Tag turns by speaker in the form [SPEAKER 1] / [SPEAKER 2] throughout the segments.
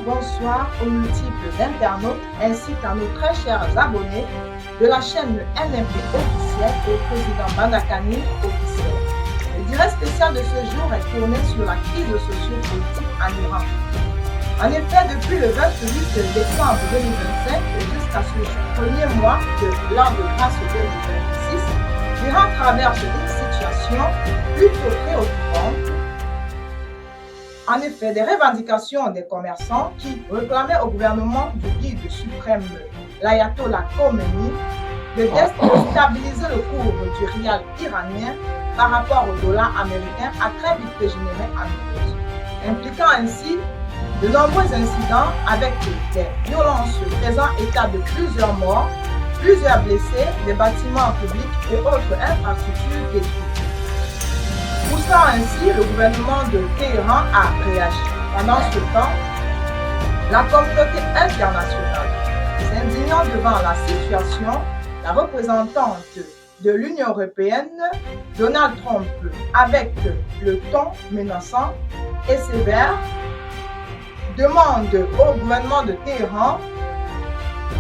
[SPEAKER 1] bonsoir aux multiples internautes ainsi qu'à nos très chers abonnés de la chaîne NMP officielle et au président Bandakani officiel. Le direct spécial de ce jour est tourné sur la crise socio-politique en Iran. En effet, depuis le 28 décembre 2025 jusqu'à ce premier mois de l'an de grâce 2026, l'Iran traverse une situation plutôt préoccupante. En effet, des revendications des commerçants qui réclamaient au gouvernement du guide suprême, l'ayatollah Khomeini, de déstabiliser le cours du rial iranien par rapport au dollar américain a très vite dégénéré en news, impliquant ainsi de nombreux incidents avec des violences faisant état de plusieurs morts, plusieurs blessés, des bâtiments publics et autres infrastructures détruites. Poussant ainsi le gouvernement de Téhéran à réagir. Pendant ce temps, la communauté internationale s'indignant devant la situation, la représentante de l'Union européenne, Donald Trump, avec le ton menaçant et sévère, demande au gouvernement de Téhéran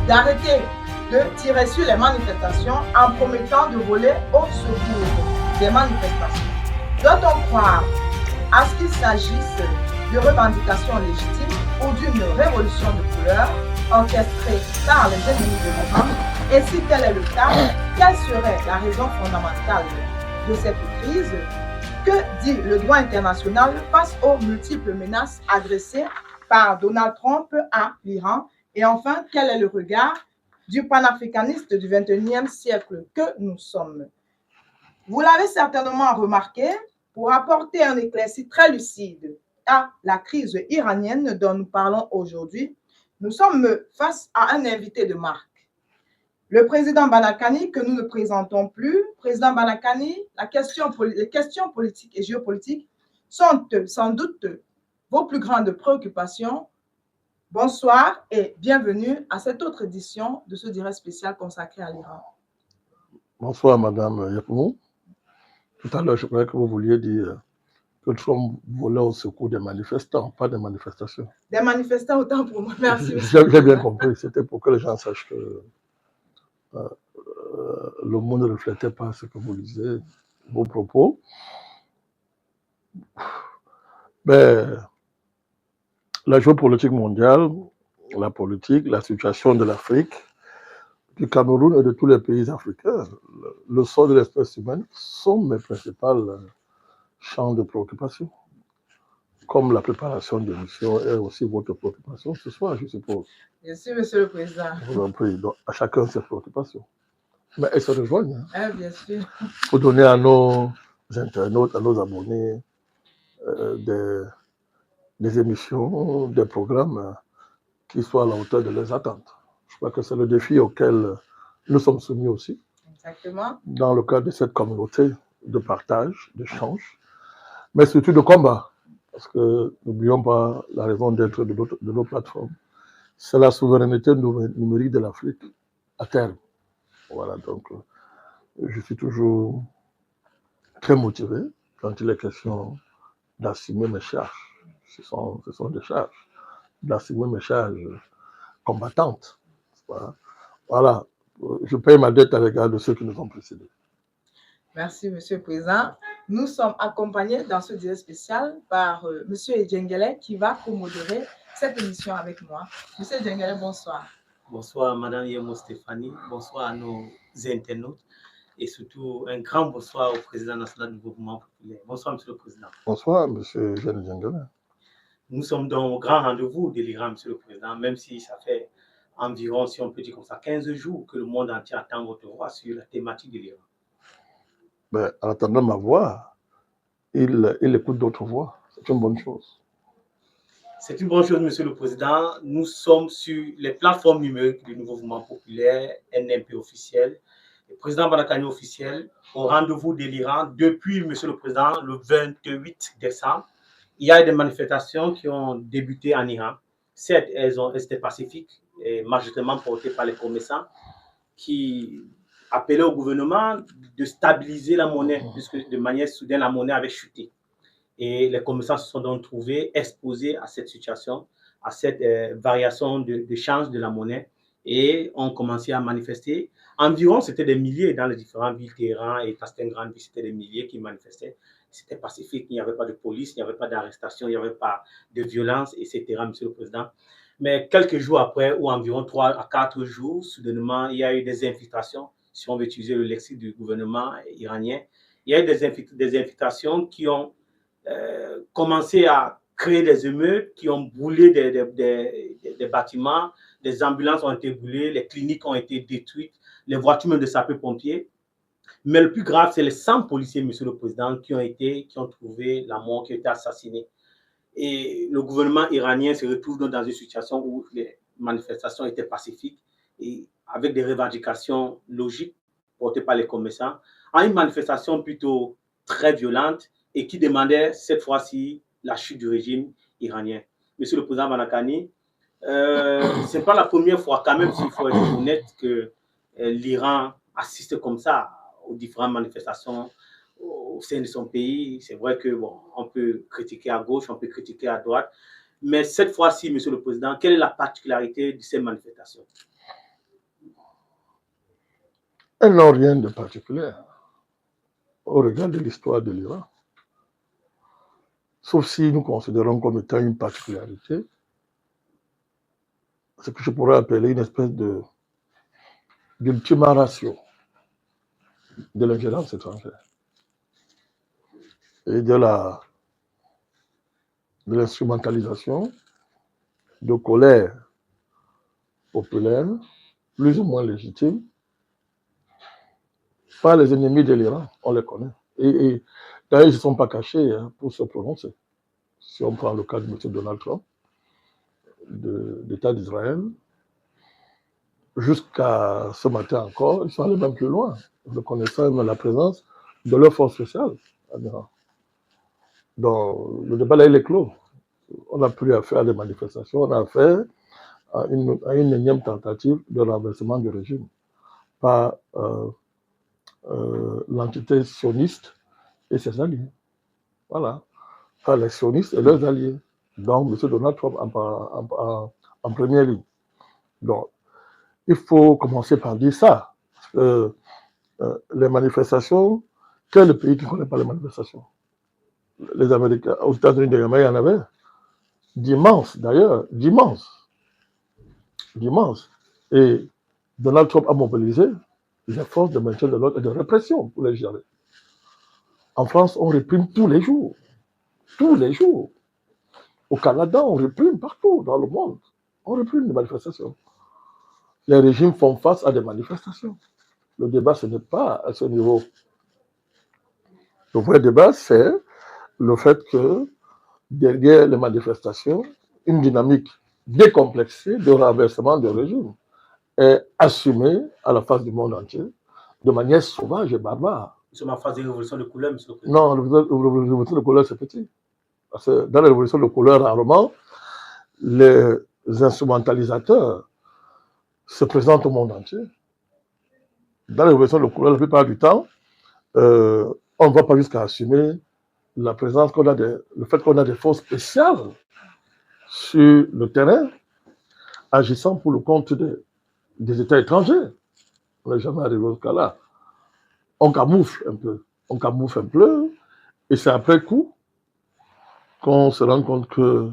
[SPEAKER 1] d'arrêter de tirer sur les manifestations en promettant de voler au secours des manifestations. Doit-on croire à ce qu'il s'agisse de revendications légitimes ou d'une révolution de couleur orchestrée par les ennemis de l'Iran? Et si tel est le cas, quelle serait la raison fondamentale de cette crise? Que dit le droit international face aux multiples menaces adressées par Donald Trump à l'Iran? Et enfin, quel est le regard du panafricaniste du XXIe siècle que nous sommes? Vous l'avez certainement remarqué, pour apporter un éclairci très lucide à la crise iranienne dont nous parlons aujourd'hui, nous sommes face à un invité de marque. Le président Bandakani, que nous ne présentons plus. Président Bandakani, les questions politiques et géopolitiques sont sans doute vos plus grandes préoccupations. Bonsoir et bienvenue à cette autre édition de ce direct spécial consacré à l'Iran.
[SPEAKER 2] Bonsoir, Madame Yapoumou. Tout à l'heure, je croyais que vous vouliez dire que Trump volait au secours des manifestants, pas des manifestations.
[SPEAKER 1] Des manifestants, autant pour moi. Merci.
[SPEAKER 2] J'ai bien compris. C'était pour que les gens sachent que le monde ne reflétait pas ce que vous disiez, vos propos. Mais la géopolitique mondiale, la politique, la situation de l'Afrique, du Cameroun et de tous les pays africains, le sort de l'espèce humaine sont mes principales champs de préoccupation. Comme la préparation des missions est aussi votre préoccupation ce soir, je suppose.
[SPEAKER 1] Bien sûr, Monsieur le Président.
[SPEAKER 2] Je vous en prie. Donc, à chacun ses préoccupations. Mais elles se rejoignent.
[SPEAKER 1] Ah, bien sûr.
[SPEAKER 2] Pour donner à nos internautes, à nos abonnés, des émissions, des programmes qui soient à la hauteur de leurs attentes. Je crois que c'est le défi auquel nous sommes soumis aussi.
[SPEAKER 1] Exactement.
[SPEAKER 2] Dans le cadre de cette communauté de partage, d'échange, mais surtout de combat. Parce que n'oublions pas la raison d'être de nos plateformes. C'est la souveraineté numérique de l'Afrique à terme. Voilà, donc je suis toujours très motivé quand il est question d'assumer mes charges. Ce sont des charges. D'assumer mes charges combattantes. Voilà, je paye ma dette à l'égard de ceux qui nous ont précédés.
[SPEAKER 1] Merci, Monsieur le Président. Nous sommes accompagnés dans ce direct spécial par Monsieur Edjengele qui va co-modérer cette émission avec moi. Monsieur Edjengele, bonsoir.
[SPEAKER 3] Bonsoir, Madame Yemo Stéphanie. Bonsoir à nos internautes. Et surtout, un grand bonsoir au Président national du Mouvement populaire. Bonsoir, Monsieur le Président.
[SPEAKER 2] Bonsoir, Monsieur Edjengele.
[SPEAKER 3] Nous sommes dans le grand rendez-vous de l'Iran, Monsieur le Président, même si ça fait environ, si on peut dire comme ça, 15 jours que le monde entier attend votre voix sur la thématique de l'Iran.
[SPEAKER 2] Ben, en attendant ma voix, il écoute d'autres voix. C'est une bonne chose.
[SPEAKER 3] C'est une bonne chose, Monsieur le Président. Nous sommes sur les plateformes numériques du Mouvement populaire, NMP officiel, le président Bandakani officiel, au rendez-vous de l'Iran depuis, Monsieur le Président, le 28 décembre. Il y a des manifestations qui ont débuté en Iran. Certes, elles étaient pacifiques et majoritairement portées par les commerçants qui appelaient au gouvernement de stabiliser la monnaie, puisque de manière soudaine, la monnaie avait chuté. Et les commerçants se sont donc trouvés exposés à cette situation à cette variation de change de la monnaie et ont commencé à manifester. Environ, c'était des milliers dans les différentes villes, Téhéran et Castelgrande, c'était des milliers qui manifestaient. C'était pacifique, il n'y avait pas de police, il n'y avait pas d'arrestation, il n'y avait pas de violence, etc., Monsieur le Président. Mais quelques jours après, ou environ 3 à 4 jours, soudainement, il y a eu des infiltrations, si on veut utiliser le lexique du gouvernement iranien. Il y a eu des infiltrations qui ont commencé à créer des émeutes, qui ont brûlé des bâtiments, des ambulances ont été brûlées, les cliniques ont été détruites, les voitures même de sapeurs-pompiers. Mais le plus grave, c'est les 100 policiers, Monsieur le Président, qui ont trouvé la mort, qui ont été assassinés. Et le gouvernement iranien se retrouve donc dans une situation où les manifestations étaient pacifiques et avec des revendications logiques portées par les commerçants, à une manifestation plutôt très violente et qui demandait cette fois-ci la chute du régime iranien. Monsieur le Président Banakani, ce n'est pas la première fois, quand même, s'il faut être honnête, que l'Iran assiste comme ça aux différentes manifestations au sein de son pays. C'est vrai que bon, on peut critiquer à gauche, on peut critiquer à droite, mais cette fois-ci, Monsieur le Président, quelle est la particularité de ces manifestations?
[SPEAKER 2] Elles n'ont rien de particulier au regard de l'histoire de l'Iran. Sauf si nous considérons comme étant une particularité ce que je pourrais appeler une espèce d'ultima ratio de l'ingérence étrangère et de l'instrumentalisation de colère populaire, plus ou moins légitime, par les ennemis de l'Iran, on les connaît. Et d'ailleurs, ils ne sont pas cachés pour se prononcer. Si on prend le cas de M. Donald Trump, de l'État d'Israël, jusqu'à ce matin encore, ils sont allés même plus loin, reconnaissant même la présence de leurs forces spéciales en Iran. Donc, le débat là, il est clos. On n'a plus affaire à des manifestations, on a affaire à une énième tentative de renversement du régime par l'entité sioniste et ses alliés. Voilà. Par les sionistes et leurs alliés. Donc, M. Donald Trump en première ligne. Donc, il faut commencer par dire ça. Parce que les manifestations, quel est le pays qui ne connaît pas les manifestations? Les Américains, aux États-Unis, il y en avait d'immenses, d'ailleurs, d'immenses. Et Donald Trump a mobilisé les forces de maintien de l'ordre et de répression pour les gérer. En France, on réprime tous les jours. Tous les jours. Au Canada, on réprime partout dans le monde. On réprime les manifestations. Les régimes font face à des manifestations. Le débat, ce n'est pas à ce niveau. Le vrai débat, c'est le fait que derrière les manifestations, une dynamique décomplexée de renversement de régime est assumée à la face du monde entier de manière sauvage et barbare.
[SPEAKER 3] Nous sommes en phase de révolution de couleur, Monsieur le Président.
[SPEAKER 2] Non, la révolution de couleur, c'est petit. Parce que dans la révolution de couleur, rarement, les instrumentalisateurs se présentent au monde entier. Dans la révolution de couleur, la plupart du temps, on ne va pas jusqu'à assumer la présence qu'on a, le fait qu'on a des forces spéciales sur le terrain, agissant pour le compte des États étrangers. On n'est jamais arrivé jusqu'à là. On camoufle un peu, et c'est après coup qu'on se rend compte que,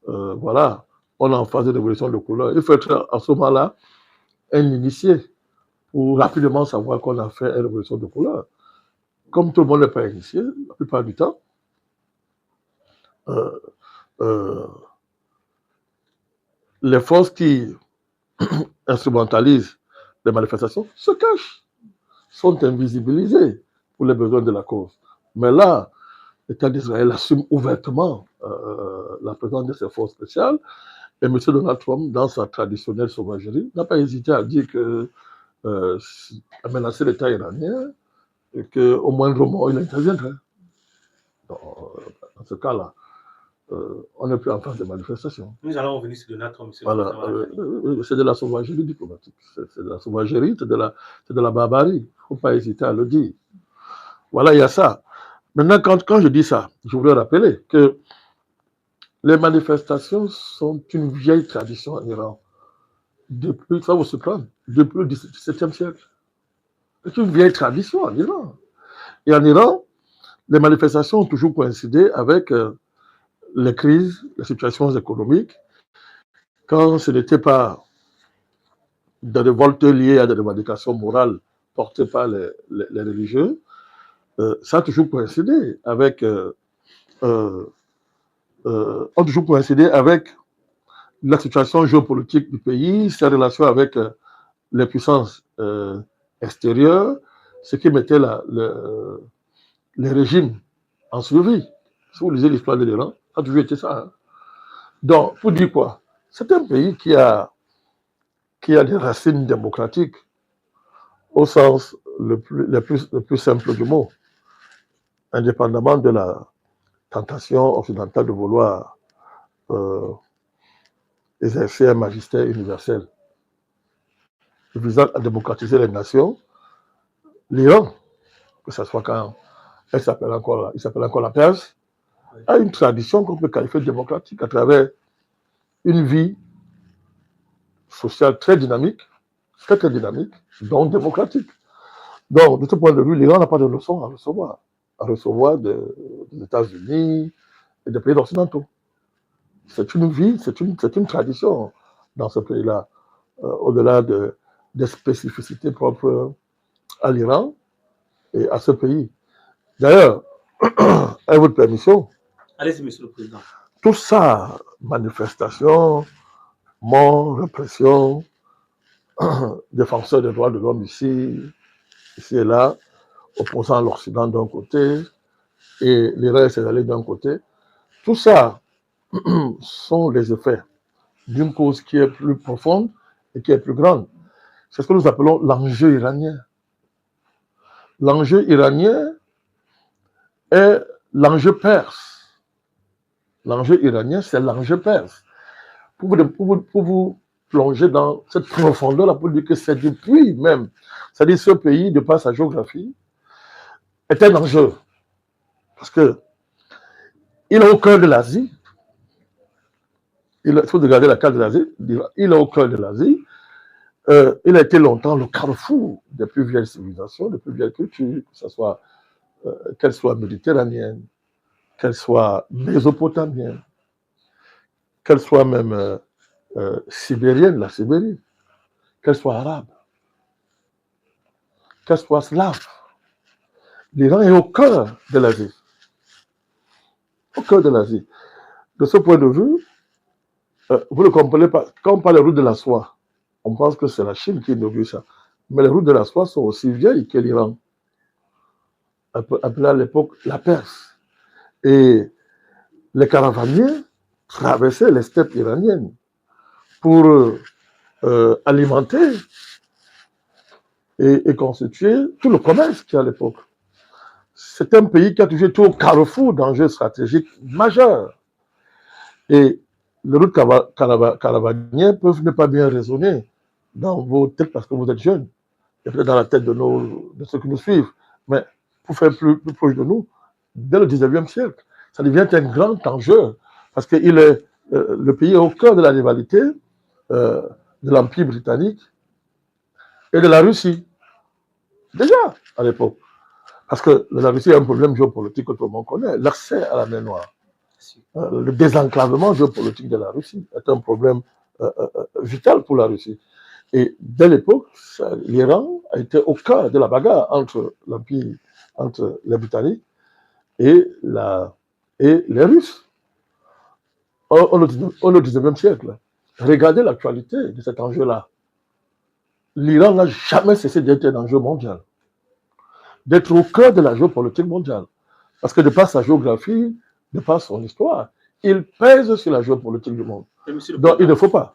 [SPEAKER 2] voilà, on est en phase de révolution de couleur. Il faut être à ce moment-là un initié pour rapidement savoir qu'on a fait une révolution de couleur. Comme tout le monde n'est pas initié, la plupart du temps, les forces qui instrumentalisent les manifestations se cachent, sont invisibilisées pour les besoins de la cause. Mais là, l'État d'Israël assume ouvertement la présence de ces forces spéciales, et M. Donald Trump, dans sa traditionnelle sauvagerie, n'a pas hésité à dire que à menacer l'État iranien et qu'au moindre moment, il interviendrait. Dans ce cas-là, on n'est plus en phase de manifestation.
[SPEAKER 3] Nous allons revenir sur Donald Trump.
[SPEAKER 2] Voilà, c'est de la sauvagerie diplomatique, c'est de la sauvagerie, c'est de la barbarie. Il ne faut pas hésiter à le dire. Voilà, il y a ça. Maintenant, quand je dis ça, je voudrais rappeler que les manifestations sont une vieille tradition en Iran. Depuis, ça vous surprendre, depuis le XVIIe siècle. C'est une vieille tradition en Iran. Et en Iran, les manifestations ont toujours coïncidé avec les crises, les situations économiques. Quand ce n'était pas des révoltes liées à des revendications morales portées par les religieux, ça a toujours coïncidé avec, ont toujours coïncidé avec la situation géopolitique du pays, ses relations avec les puissances extérieures, ce qui mettait les régimes en survie. Si vous lisez l'histoire de l'Iran, ça a toujours été ça. Hein. Donc, pour dire quoi? C'est un pays qui a des racines démocratiques au sens le plus simple du mot, indépendamment de la tentation occidentale de vouloir exercer un magistère universel visant à démocratiser les nations. L'Iran, que ce soit quand il s'appelle encore la Perse, a une tradition qu'on peut qualifier de démocratique à travers une vie sociale très dynamique, très dynamique, donc démocratique. Donc, de ce point de vue, l'Iran n'a pas de leçons à recevoir des États-Unis et des pays occidentaux. C'est une vie, c'est une tradition dans ce pays-là, au-delà des spécificités propres à l'Iran et à ce pays. D'ailleurs, avec votre permission,
[SPEAKER 3] allez-y, Monsieur le Président.
[SPEAKER 2] Tout ça, manifestation, mort, répression, défenseurs des droits de l'homme ici et là, opposant l'Occident d'un côté et l'Iran et ses alliés d'un côté, tout ça sont les effets d'une cause qui est plus profonde et qui est plus grande. C'est ce que nous appelons l'enjeu iranien. L'enjeu iranien est l'enjeu perse. L'enjeu iranien, c'est l'enjeu perse. Pour vous plonger dans cette profondeur-là, pour dire que c'est depuis même, c'est-à-dire ce pays, de par sa géographie, est un enjeu. Parce que il est au cœur de l'Asie. Il faut regarder la carte de l'Asie. Il est au cœur de l'Asie. Il a été longtemps le carrefour des plus vieilles civilisations, des plus vieilles cultures, que ce soit qu'elles soient méditerranéennes, qu'elles soient mésopotamiennes, qu'elles soient même sibériennes, la Sibérie, qu'elles soient arabes, qu'elles soient slaves. L'Iran est au cœur de l'Asie. Au cœur de l'Asie. De ce point de vue, vous ne comprenez pas, quand on parle des routes de la soie, on pense que c'est la Chine qui inaugure ça. Mais les routes de la soie sont aussi vieilles que l'Iran, appelée à l'époque la Perse. Et les caravaniers traversaient les steppes iraniennes pour alimenter et constituer tout le commerce qu'il y a à l'époque. C'est un pays qui a toujours été au carrefour d'enjeux stratégiques majeurs. Et les routes caravanières peuvent ne pas bien résonner dans vos têtes parce que vous êtes jeunes, et peut-être dans la tête de ceux qui nous suivent. Mais pour faire plus proche de nous, dès le 19e siècle, ça devient un grand enjeu parce que le pays est au cœur de la rivalité de l'Empire britannique et de la Russie. Déjà, à l'époque. Parce que la Russie a un problème géopolitique que tout le monde connaît, l'accès à la mer Noire. Le désenclavement géopolitique de la Russie est un problème vital pour la Russie. Et dès l'époque, l'Iran a été au cœur de la bagarre entre l'Empire, entre les Britanniques et les Russes. Au 19e siècle. Regardez l'actualité de cet enjeu-là. L'Iran n'a jamais cessé d'être un enjeu mondial, d'être au cœur de la géopolitique mondiale. Parce que de par sa géographie, de par son histoire, il pèse sur la géopolitique du monde. Donc il ne faut pas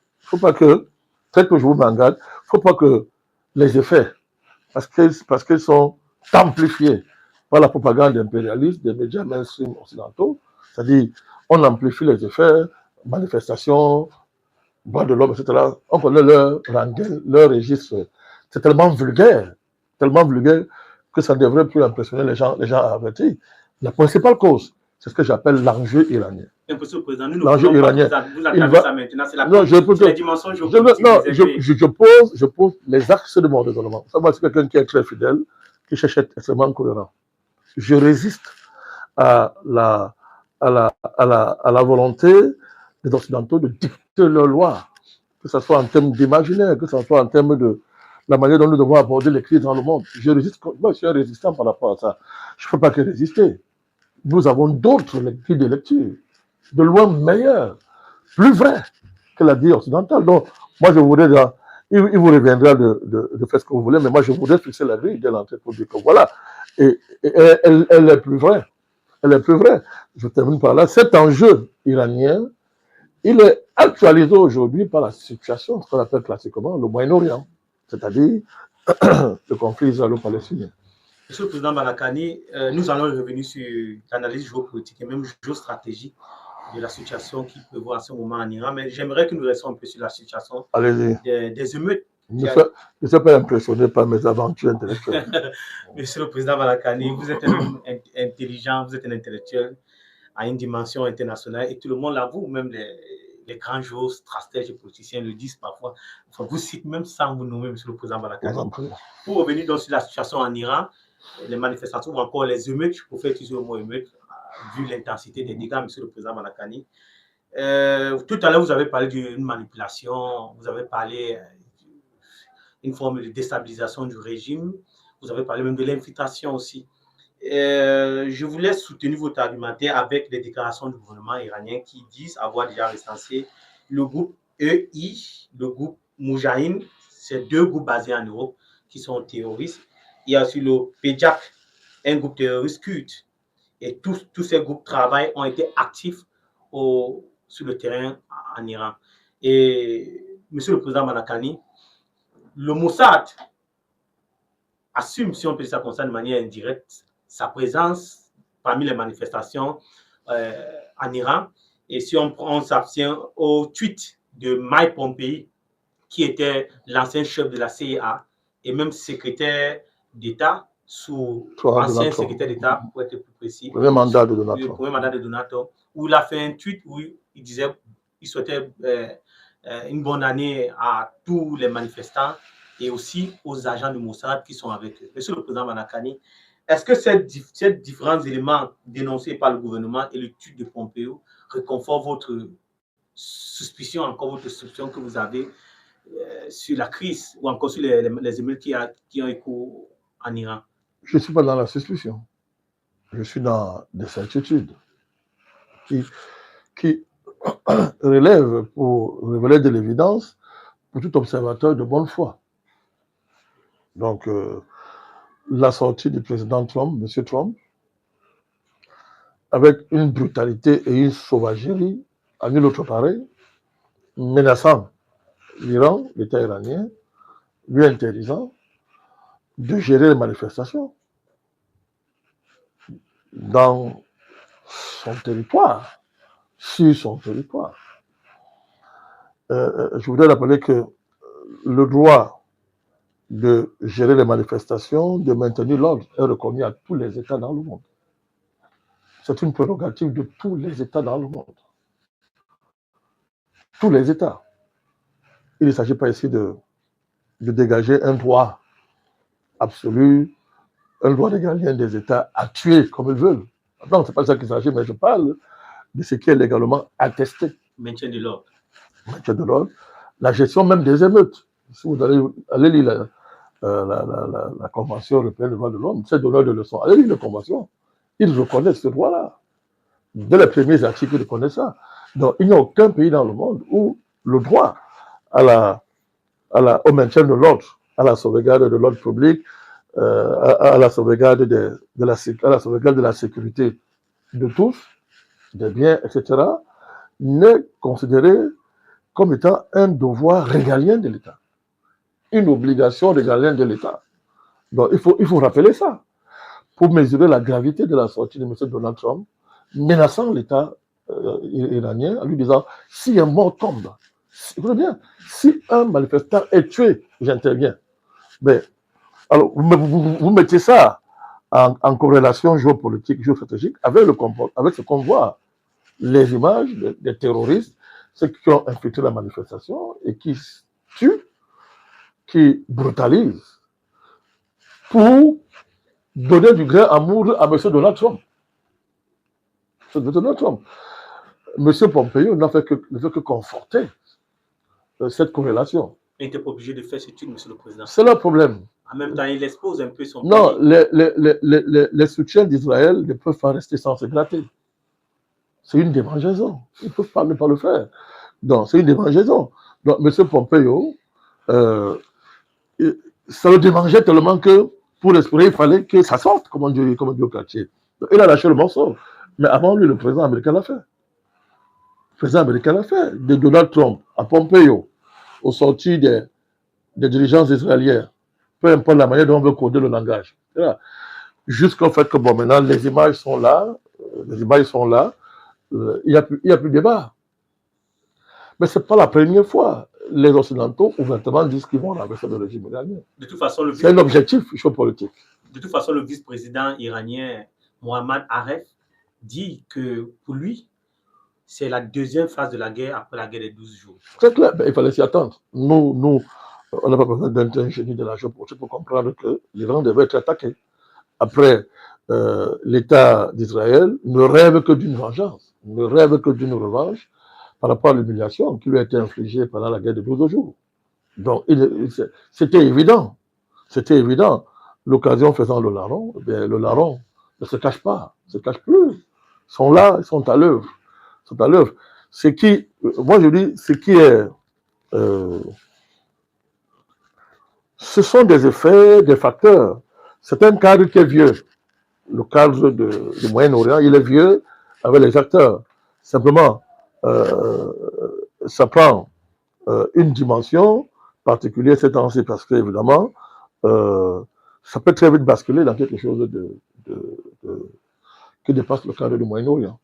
[SPEAKER 2] que, tel que je vous m'engage, il ne faut pas que les effets, parce qu'ils sont amplifiés par la propagande impérialiste des médias mainstream occidentaux, c'est-à-dire on amplifie les effets, manifestations, droits de l'homme, etc. On connaît leur rengaine, leur registre. C'est tellement vulgaire que ça ne devrait plus impressionner les gens avertis. La principale cause, C'est ce que j'appelle l'enjeu iranien.
[SPEAKER 3] Monsieur le Président, nous ne
[SPEAKER 2] L'enjeu
[SPEAKER 3] pouvons pas
[SPEAKER 2] iranien.
[SPEAKER 3] vous engager ça maintenant. C'est la dimension
[SPEAKER 2] je,
[SPEAKER 3] géopolitique.
[SPEAKER 2] non, je pose les axes de mon raisonnement. Ça, moi, c'est quelqu'un qui est très fidèle, qui cherche à être extrêmement cohérent. Je résiste à la volonté des Occidentaux de dicter leurs lois, que ce soit en termes d'imaginaire, que ce soit en termes de la manière dont nous devons aborder les crises dans le monde. Je résiste, moi je suis un résistant par rapport à ça. Je ne peux pas que résister. Nous avons d'autres grilles de lecture, de loin meilleures, plus vraies que la grille occidentale. Donc, moi je voudrais, il vous reviendra de faire ce que vous voulez, mais moi je voudrais fixer la grille de l'entrée publique. Voilà. Et elle est plus vraie. Elle est plus vraie. Je termine par là. Cet enjeu iranien, il est actualisé aujourd'hui par la situation, ce qu'on appelle classiquement le Moyen-Orient, c'est-à-dire le conflit israélo-palestinien.
[SPEAKER 3] Monsieur le Président Balakani, nous allons revenir sur l'analyse géopolitique et même géostratégique de la situation qui prévaut à ce moment en Iran, mais j'aimerais que nous restions un peu sur la situation des émeutes.
[SPEAKER 2] Ne sois pas impressionné par mes aventures intellectuelles.
[SPEAKER 3] Monsieur le Président Balakani, vous êtes un homme intelligent, vous êtes un intellectuel à une dimension internationale et tout le monde l'avoue, même les grands géostratèges et politiciens le disent parfois. Enfin, vous citez même sans vous nommer, Monsieur le Président Balakani. Pour revenir donc sur la situation en Iran, les manifestations ou encore les émeutes, je préfère utiliser le mot émeute, vu l'intensité des dégâts, Monsieur le Président Balakani. Tout à l'heure, vous avez parlé d'une manipulation, vous avez parlé d'une forme de déstabilisation du régime, vous avez parlé même de l'infiltration aussi. Je vous laisse soutenir votre argumentaire avec les déclarations du gouvernement iranien qui disent avoir déjà recensé le groupe EI, le groupe Moujahine, c'est deux groupes basés en Europe qui sont terroristes. Il y a aussi le PEJAK, un groupe terroriste kurde. Et tous ces groupes de travail ont été actifs sur le terrain en Iran. Et Monsieur le Président Balakani, le Mossad assume, si on peut dire ça comme ça de manière indirecte, sa présence parmi les manifestations en Iran. Et si on s'abstient au tweet de Mike Pompeo, qui était l'ancien chef de la CIA et même secrétaire d'État, ancien secrétaire d'État, pour être plus précis.
[SPEAKER 2] Premier mandat de Donald Trump.
[SPEAKER 3] Premier mandat de Donald Trump, où il a fait un tweet où il disait qu'il souhaitait une bonne année à tous les manifestants et aussi aux agents du Mossad qui sont avec eux. Monsieur le Président Balakani, est-ce que ces différents éléments dénoncés par le gouvernement et le tweet de Pompeo réconfortent votre suspicion, encore votre soupçon que vous avez sur la crise ou encore sur les émeutes qui ont écho en Iran?
[SPEAKER 2] Je ne suis pas dans la suspicion. Je suis dans des certitudes qui relèvent pour révéler de l'évidence pour tout observateur de bonne foi. Donc, la sortie du président Trump, M. Trump, avec une brutalité et une sauvagerie à nul autre pareil, menaçant l'Iran, l'État iranien, lui interdisant de gérer les manifestations dans son territoire, sur son territoire. Je voudrais rappeler que le droit de gérer les manifestations, de maintenir l'ordre, est reconnu à tous les États dans le monde. C'est une prérogative de tous les États dans le monde. Tous les États. Il ne s'agit pas ici de dégager un droit absolu, un droit régalien des États à tuer comme ils veulent. Non, ce n'est pas ça qu'il s'agit, mais je parle de ce qui est légalement attesté.
[SPEAKER 3] Maintien de l'ordre.
[SPEAKER 2] Maintien de l'ordre. La gestion même des émeutes. Si vous allez lire la Convention européenne des droits de l'homme, c'est donneur de leçons. Allez lire la Convention. Ils reconnaissent ce droit-là. Dès les premiers articles, ils reconnaissent ça. Donc, il n'y a aucun pays dans le monde où le droit au maintien de l'ordre, à la sauvegarde de l'ordre public, à la sauvegarde de la sécurité de tous, des biens, etc., n'est considéré comme étant un devoir régalien de l'État, une obligation régalienne de l'État. Donc il faut rappeler ça pour mesurer la gravité de la sortie de M. Donald Trump, menaçant l'État iranien en lui disant si un mort tombe, si un manifestant est tué, j'interviens. Mais alors vous mettez ça en corrélation géopolitique, géostratégique, avec ce qu'on voit, les images des terroristes, ceux qui ont infiltré la manifestation et qui tuent, qui brutalisent, pour donner du grain à moudre à M. Donald Trump. Donald Trump. M. Pompeo ne fait que conforter cette corrélation.
[SPEAKER 3] Il n'était pas obligé de faire ce truc, Monsieur le Président.
[SPEAKER 2] C'est le problème.
[SPEAKER 3] En même temps, il expose un peu son
[SPEAKER 2] Non,
[SPEAKER 3] pays.
[SPEAKER 2] les soutiens d'Israël ne peuvent pas rester sans se gratter. C'est une démangeaison. Ils ne peuvent pas ne pas le faire. Donc, c'est une démangeaison. Donc, M. Pompeo, ça le démangeait tellement que, pour l'esprit, il fallait que ça sorte, comme on dit au quartier. Il a lâché le morceau. Mais avant lui, le président américain l'a fait. Le président américain l'a fait. De Donald Trump à Pompeo, aux sorties des dirigeants israéliens, peu importe la manière dont on veut coder le langage. Jusqu'au fait que, bon, maintenant, les images sont là, il n'y a plus de débat. Mais ce n'est pas la première fois. Les Occidentaux, ouvertement, disent qu'ils vont renverser le régime iranien.
[SPEAKER 3] De toute façon,
[SPEAKER 2] c'est un objectif géopolitique.
[SPEAKER 3] De toute façon, le vice-président iranien, Mohammad Aref, dit que pour lui, c'est la deuxième phase de la guerre après la guerre des 12 jours.
[SPEAKER 2] C'est clair, il fallait s'y attendre. Nous, on n'a pas besoin d'un génie de la géopolitique pour comprendre que l'Iran devait être attaqué. Après, l'État d'Israël ne rêve que d'une vengeance, ne rêve que d'une revanche par rapport à l'humiliation qui lui a été infligée pendant la guerre de 12 jours. Donc, c'était évident. C'était évident. L'occasion faisant le larron, le larron ne se cache pas, ne se cache plus. Ils sont là, ils sont à l'œuvre. Ce qui, moi je dis, ce qui est, ce sont des effets, des facteurs. C'est un cadre qui est vieux. Le cadre du Moyen-Orient, il est vieux avec les acteurs. Simplement, ça prend une dimension particulière ces temps-ci parce qu'évidemment, ça peut très vite basculer dans quelque chose qui dépasse le cadre du Moyen-Orient.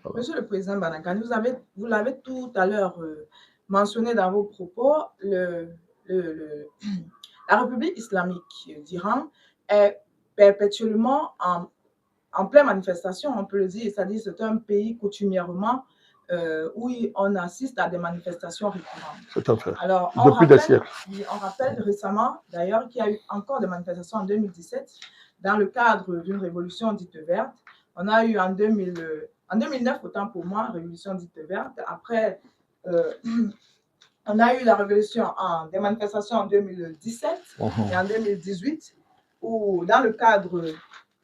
[SPEAKER 1] Voilà. Monsieur le Président Banakani, vous l'avez tout à l'heure mentionné dans vos propos, la République islamique d'Iran est perpétuellement en pleine manifestation, on peut le dire, c'est-à-dire c'est un pays coutumièrement où on assiste à des manifestations récurrentes.
[SPEAKER 2] C'est un fait.
[SPEAKER 1] Alors,
[SPEAKER 2] depuis des siècles.
[SPEAKER 1] On rappelle récemment, d'ailleurs, qu'il y a eu encore des manifestations en 2017 dans le cadre d'une révolution dite verte. On a eu en 2009, autant pour moi, révolution dite verte. Après, on a eu la révolution des manifestations en 2017 et en 2018, où dans le cadre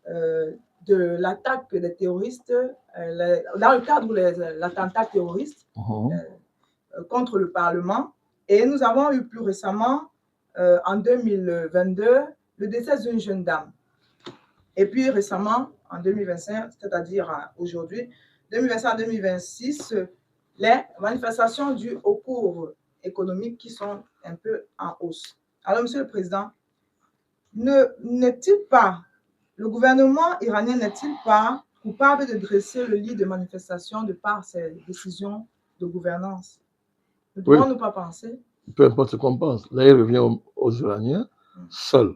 [SPEAKER 1] de l'attaque des terroristes, dans le cadre de l'attentat terroriste contre le Parlement. Et nous avons eu plus récemment, en 2022, le décès d'une jeune dame. Et puis récemment, en 2025, c'est-à-dire aujourd'hui, 2025-2026, les manifestations dues au cours économique qui sont un peu en hausse. Alors, Monsieur le Président, n'est-il pas, le gouvernement iranien n'est-il pas coupable de dresser le lit de manifestation de par ses décisions de gouvernance? Ne devons-nous pas penser?
[SPEAKER 2] Peu importe ce qu'on pense. Là, il revient aux Iraniens, seuls,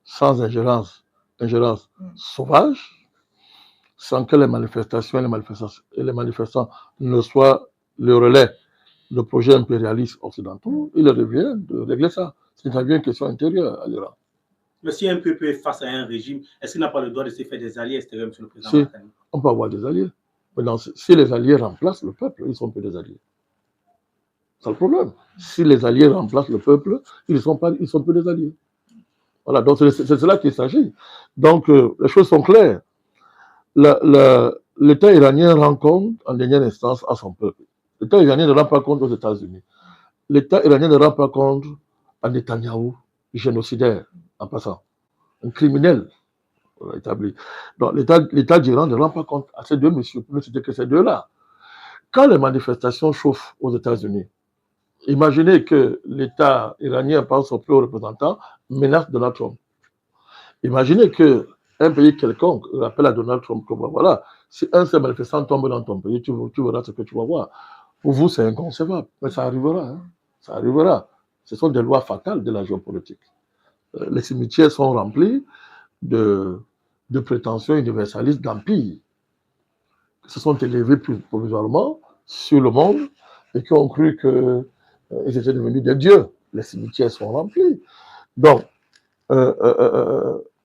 [SPEAKER 2] sans ingérence sauvage, sans que les manifestations et les manifestants ne soient le relais de projets impérialistes occidentaux. Il revient de régler ça. C'est une question intérieure à l'Iran.
[SPEAKER 3] Mais si un peuple est face à un régime, est-ce qu'il n'a pas le droit de se faire des alliés extérieurs, Monsieur le Président?
[SPEAKER 2] Si, on peut avoir des alliés. Maintenant, si les alliés remplacent le peuple, ils sont plus des alliés. C'est le problème. Si les alliés remplacent le peuple, ils sont plus des alliés. Voilà, donc c'est de cela qu'il s'agit. Donc, les choses sont claires. L'État iranien rend compte en dernière instance à son peuple. L'État iranien ne rend pas compte aux États-Unis. L'État iranien ne rend pas compte à Netanyahou, génocidaire, en passant. Un criminel établi. Donc, l'État d'Iran ne rend pas compte à ces deux messieurs, pour ne citer que ces deux-là. Quand les manifestations chauffent aux États-Unis, imaginez que l'État iranien, par son plus haut représentant, menace Donald Trump. Imaginez qu'un pays quelconque rappelle à Donald Trump que voilà, si un seul manifestant tombe dans ton pays, tu verras ce que tu vas voir. Pour vous, c'est inconcevable, mais ça arrivera. Hein. Ça arrivera. Ce sont des lois fatales de la géopolitique. Les cimetières sont remplis de de prétention universaliste d'empire, qui se sont élevés provisoirement sur le monde et qui ont cru qu'ils étaient devenus des dieux. Les cimetières sont remplis. Donc,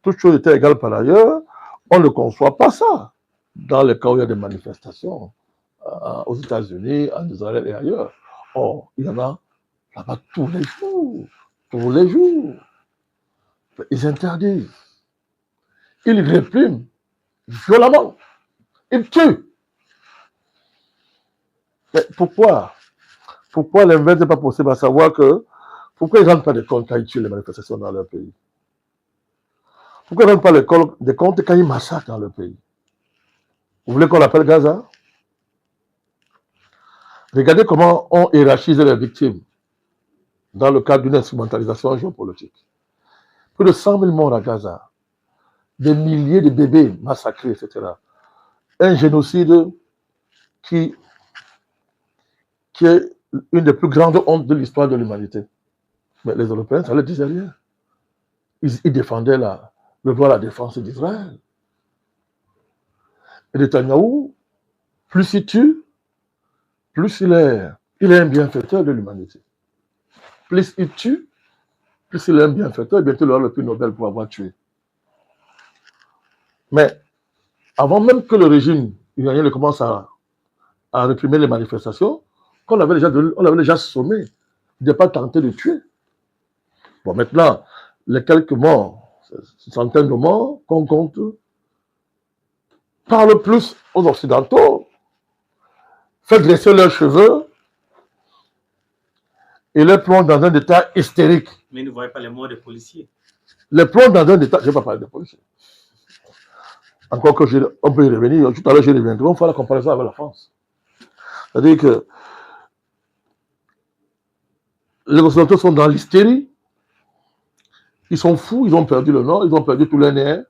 [SPEAKER 2] toute chose était égale par ailleurs, on ne conçoit pas ça dans les cas où il y a des manifestations aux États-Unis, en Israël et ailleurs. Or, il y en a là-bas tous les jours. Tous les jours. Ils interdisent. Ils répriment violemment. Ils tuent. Mais pourquoi? Pourquoi l'inverse n'est pas possible? À savoir que pourquoi ils ne rendent pas des comptes quand ils tuent les manifestations dans leur pays? Pourquoi ils ne rendent pas des comptes quand ils massacrent dans leur pays? Vous voulez qu'on l'appelle Gaza? Regardez comment on hiérarchise les victimes dans le cadre d'une instrumentalisation géopolitique. Plus de 100 000 morts à Gaza, des milliers de bébés massacrés, etc. Un génocide qui est une des plus grandes hontes de l'histoire de l'humanité. Mais les Européens, ça ne leur disait rien. Ils défendaient le droit à la défense d'Israël. Et Netanyahou, plus il tue, plus il est un bienfaiteur de l'humanité. Plus il tue, plus il est un bienfaiteur, bientôt il aura le prix Nobel pour avoir tué. Mais avant même que le régime iranien ne commence à réprimer les manifestations, on l'avait déjà sommé de ne pas tenter de tuer. Bon, maintenant, les quelques morts, centaines de morts qu'on compte, parlent plus aux Occidentaux, fait dresser leurs cheveux et les plongent dans un état hystérique.
[SPEAKER 3] Mais ne voyez pas les morts des policiers.
[SPEAKER 2] Les plongent dans un état... Je ne vais pas parler des policiers. Encore que on peut y revenir. Tout à l'heure, je reviendrai. On fera la comparaison avec la France. C'est-à-dire que les Occidentaux sont dans l'hystérie. Ils sont fous, ils ont perdu le nord, ils ont perdu tous les nerfs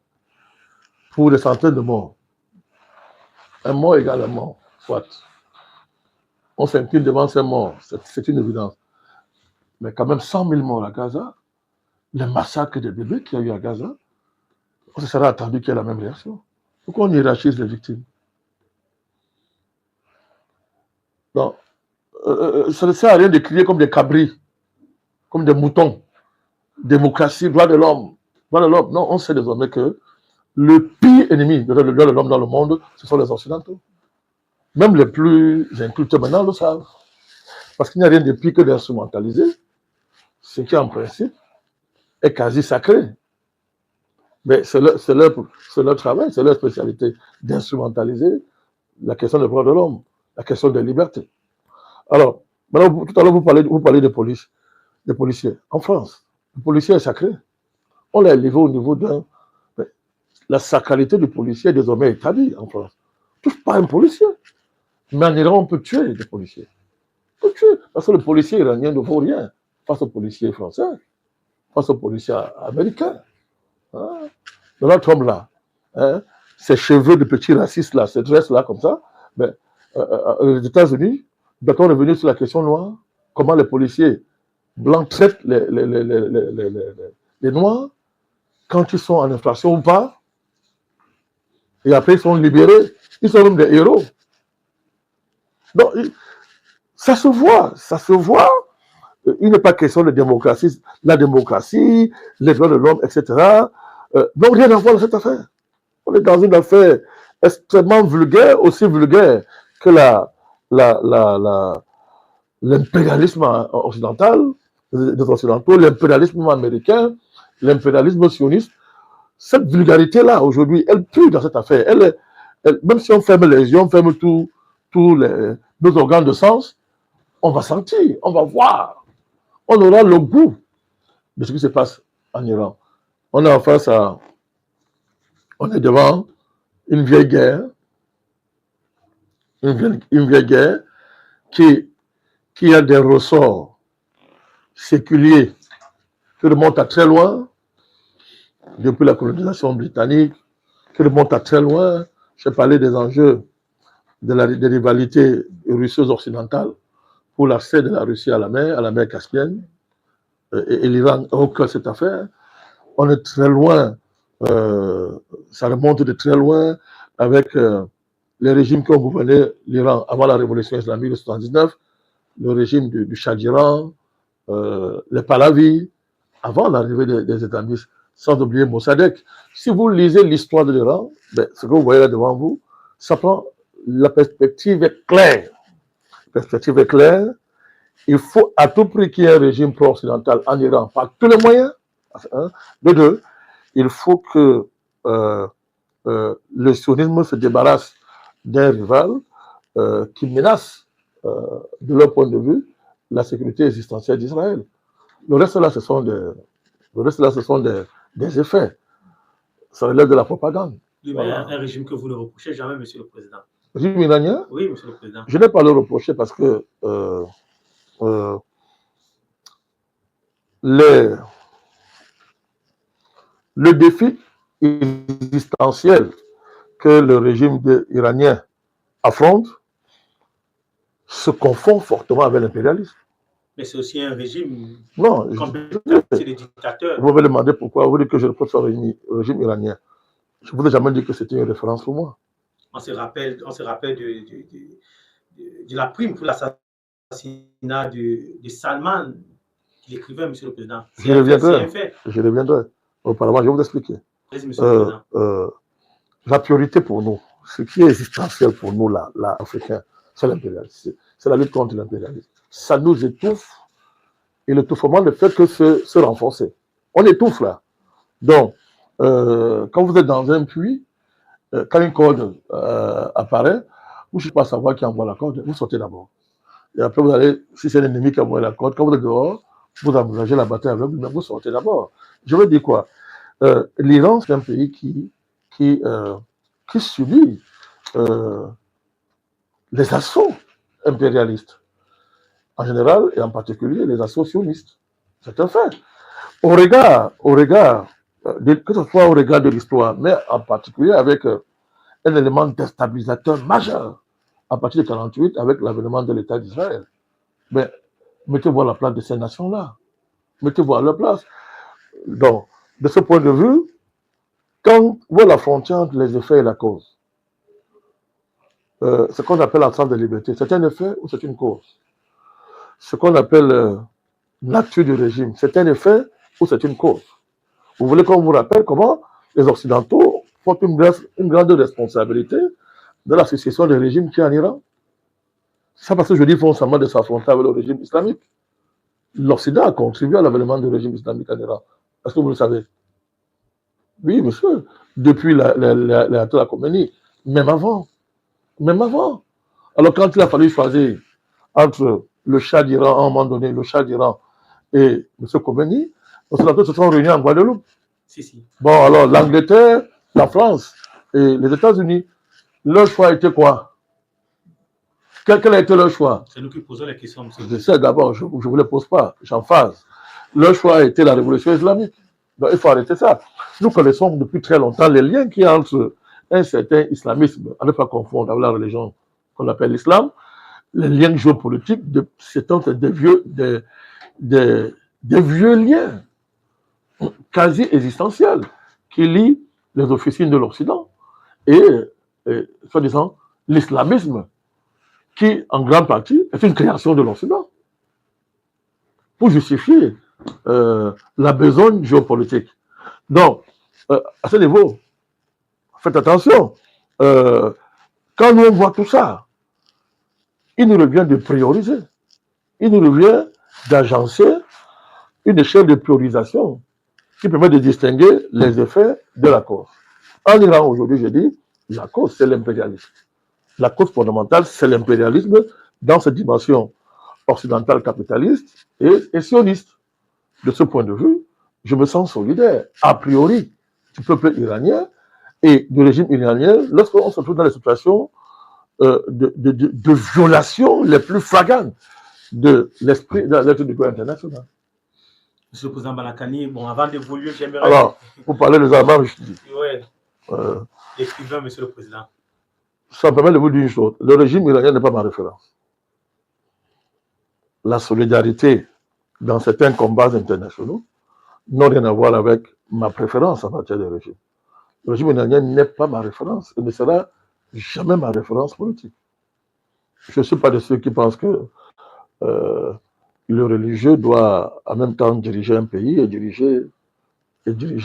[SPEAKER 2] pour des centaines de morts. Un mort égale un mort, soit. On s'incline devant ces morts, c'est une évidence. Mais quand même 100 000 morts à Gaza, les massacres des bébés qu'il y a eu à Gaza, on se serait attendu qu'il y ait la même réaction. Pourquoi on hiérarchise les victimes? Donc, ça ne sert à rien de crier comme des cabris, comme des moutons. Démocratie, droit de l'homme. Non, on sait désormais que le pire ennemi de l'homme dans le monde, ce sont les Occidentaux. Même les plus incultes maintenant le savent. Parce qu'il n'y a rien de pire que d'instrumentaliser ce qui, en principe, est quasi sacré. Mais c'est leur travail, c'est leur spécialité d'instrumentaliser la question des droits de l'homme, la question des libertés. Alors, maintenant, tout à l'heure, vous parlez de police, des policiers. En France, le policier est sacré. On l'a élevé au niveau d'un... La sacralité du policier est désormais établie en France. Touche pas un policier. Mais en Iran, on peut tuer des policiers. On peut tuer. Parce que le policier iranien ne vaut rien face au policier français, face au policier américain. Hein? Notre homme-là, hein, ses cheveux de petit raciste-là, ses dresses-là, comme ça, ben, les États-Unis, doit-on revenir sur la question noire? Comment les policiers blancs traitent les noirs quand ils sont en infraction ou pas? Et après, ils sont libérés. Ils sont même des héros. Donc, ça se voit, ça se voit. Il n'est pas question de démocratie, la démocratie, les droits de l'homme, etc. Donc, rien à voir dans cette affaire. On est dans une affaire extrêmement vulgaire, aussi vulgaire que l'impérialisme occidental, des Occidentaux, l'impérialisme américain, l'impérialisme sioniste. Cette vulgarité-là, aujourd'hui, elle pue dans cette affaire. Même si on ferme les yeux, on ferme tous nos organes de sens, on va sentir, on va voir. On aura le goût de ce qui se passe en Iran. On est en face à... On est devant une vieille guerre, une vieille guerre qui a des ressorts séculiers qui remontent à très loin, depuis la colonisation britannique, qui remontent à très loin. J'ai parlé des enjeux des rivalités russeuses occidentales pour l'accès de la Russie à la mer Caspienne, et l'Iran au cœur de cette affaire. On est très loin ça remonte de très loin avec les régimes qui ont gouverné l'Iran avant la révolution islamique de 1979, le régime du Shah d'Iran, les Pahlavis, avant l'arrivée des islamistes, sans oublier Mossadegh. Si vous lisez l'histoire de l'Iran, ben, ce que vous voyez là devant vous, ça prend, la perspective est claire. La perspective est claire. Il faut à tout prix qu'il y ait un régime pro-occidental en Iran, par tous les moyens. Hein. De deux, il faut que le sionisme se débarrasse d'un rival qui menace, de leur point de vue, la sécurité existentielle d'Israël. Le reste là, ce sont des effets. Ça relève de la propagande.
[SPEAKER 3] Oui, mais voilà. Un régime que vous ne reprochez jamais, Monsieur le Président.
[SPEAKER 2] Le régime iranien?
[SPEAKER 3] Oui, Monsieur le Président.
[SPEAKER 2] Je n'ai pas à le reprocher parce que le défi existentiel que le régime iranien affronte se confond fortement avec l'impérialisme.
[SPEAKER 3] Mais c'est aussi un régime.
[SPEAKER 2] Non,
[SPEAKER 3] c'est des dictateurs.
[SPEAKER 2] Vous me demandez pourquoi vous dites que je reproche au régime iranien. Je ne vous ai jamais dit que c'était une référence pour moi.
[SPEAKER 3] On se rappelle de la prime pour l'assassinat de Salman, qu'il écrivait, Monsieur le Président.
[SPEAKER 2] Je reviendrai. Auparavant, je vais vous expliquer. La priorité pour nous, ce qui est existentiel pour nous, là, Africains, c'est l'impérialisme. C'est la lutte contre l'impérialisme. Ça nous étouffe et l'étouffement ne fait que se renforcer. On étouffe là. Donc, quand vous êtes dans un puits, quand une corde apparaît, vous ne cherchez pas à savoir qui envoie la corde, vous sortez d'abord. Et après, vous allez, si c'est l'ennemi qui envoie la corde, quand vous êtes dehors, vous envisagez la bataille avec lui, mais vous sortez d'abord. Je veux dire quoi? L'Iran, c'est un pays qui subit les assauts impérialistes, en général et en particulier les assauts sionistes. C'est un fait. Au regard, que ce soit au regard de l'histoire, mais en particulier avec un élément déstabilisateur majeur à partir de 1948 avec l'avènement de l'État d'Israël. Mais mettez-vous à la place de ces nations-là. Mettez-vous à leur place. Donc, de ce point de vue, quand vous la frontière entre les effets et la cause, ce qu'on appelle l'absence de liberté, c'est un effet ou c'est une cause? Ce qu'on appelle nature du régime, c'est un effet ou c'est une cause? Vous voulez qu'on vous rappelle comment les Occidentaux font une grande responsabilité de la succession des régimes qui est en Iran? C'est parce que je dis foncièrement de s'affronter avec le régime islamique. L'Occident a contribué à l'avènement du régime islamique en Iran. Est-ce que vous le savez? Oui, monsieur. Depuis l'Ayatollah Khomeini, même avant. Même avant. Alors, quand il a fallu choisir entre le Shah d'Iran, à un moment donné, le Shah d'Iran et M. Khomeini, les Occidentaux se sont réunis en Guadeloupe.
[SPEAKER 3] Si.
[SPEAKER 2] Bon, alors, l'Angleterre, la France et les États-Unis, leur choix était quoi? Quel a été leur choix?
[SPEAKER 3] C'est nous qui posons la question, monsieur.
[SPEAKER 2] Je sais d'abord, je ne vous les pose pas, j'en phase. Leur choix a été la révolution islamique. Donc, il faut arrêter ça. Nous connaissons depuis très longtemps les liens qu'il y a entre un certain islamisme, à ne pas confondre avec la religion qu'on appelle l'islam, les liens géopolitiques, c'est des vieux liens quasi existentiels qui lient les officines de l'Occident et soi-disant, l'islamisme, qui, en grande partie, est une création de l'Occident, pour justifier la besogne géopolitique. Donc, à ce niveau, faites attention. Quand nous on voit tout ça, il nous revient de prioriser. Il nous revient d'agencer une échelle de priorisation qui permet de distinguer les effets de la cause. En Iran, aujourd'hui, je dis, la cause, c'est l'impérialisme. La cause fondamentale, c'est l'impérialisme dans cette dimension occidentale capitaliste et sioniste. De ce point de vue, je me sens solidaire, a priori, du peuple iranien et du régime iranien lorsqu'on se trouve dans les situations de violation les plus flagrantes de l'esprit de la lettre du droit international.
[SPEAKER 3] Monsieur le Président Balakani, bon, avant d'évoluer, j'aimerais...
[SPEAKER 2] Alors, vous parlez des Arabes, je dis.
[SPEAKER 3] Oui. Écrivain, Monsieur le Président.
[SPEAKER 2] Ça me permet de vous dire une chose. Le régime iranien n'est pas ma référence. La solidarité dans certains combats internationaux n'a rien à voir avec ma préférence en matière de régime. Le régime iranien n'est pas ma référence et ne sera jamais ma référence politique. Je ne suis pas de ceux qui pensent que le religieux doit en même temps diriger un pays et diriger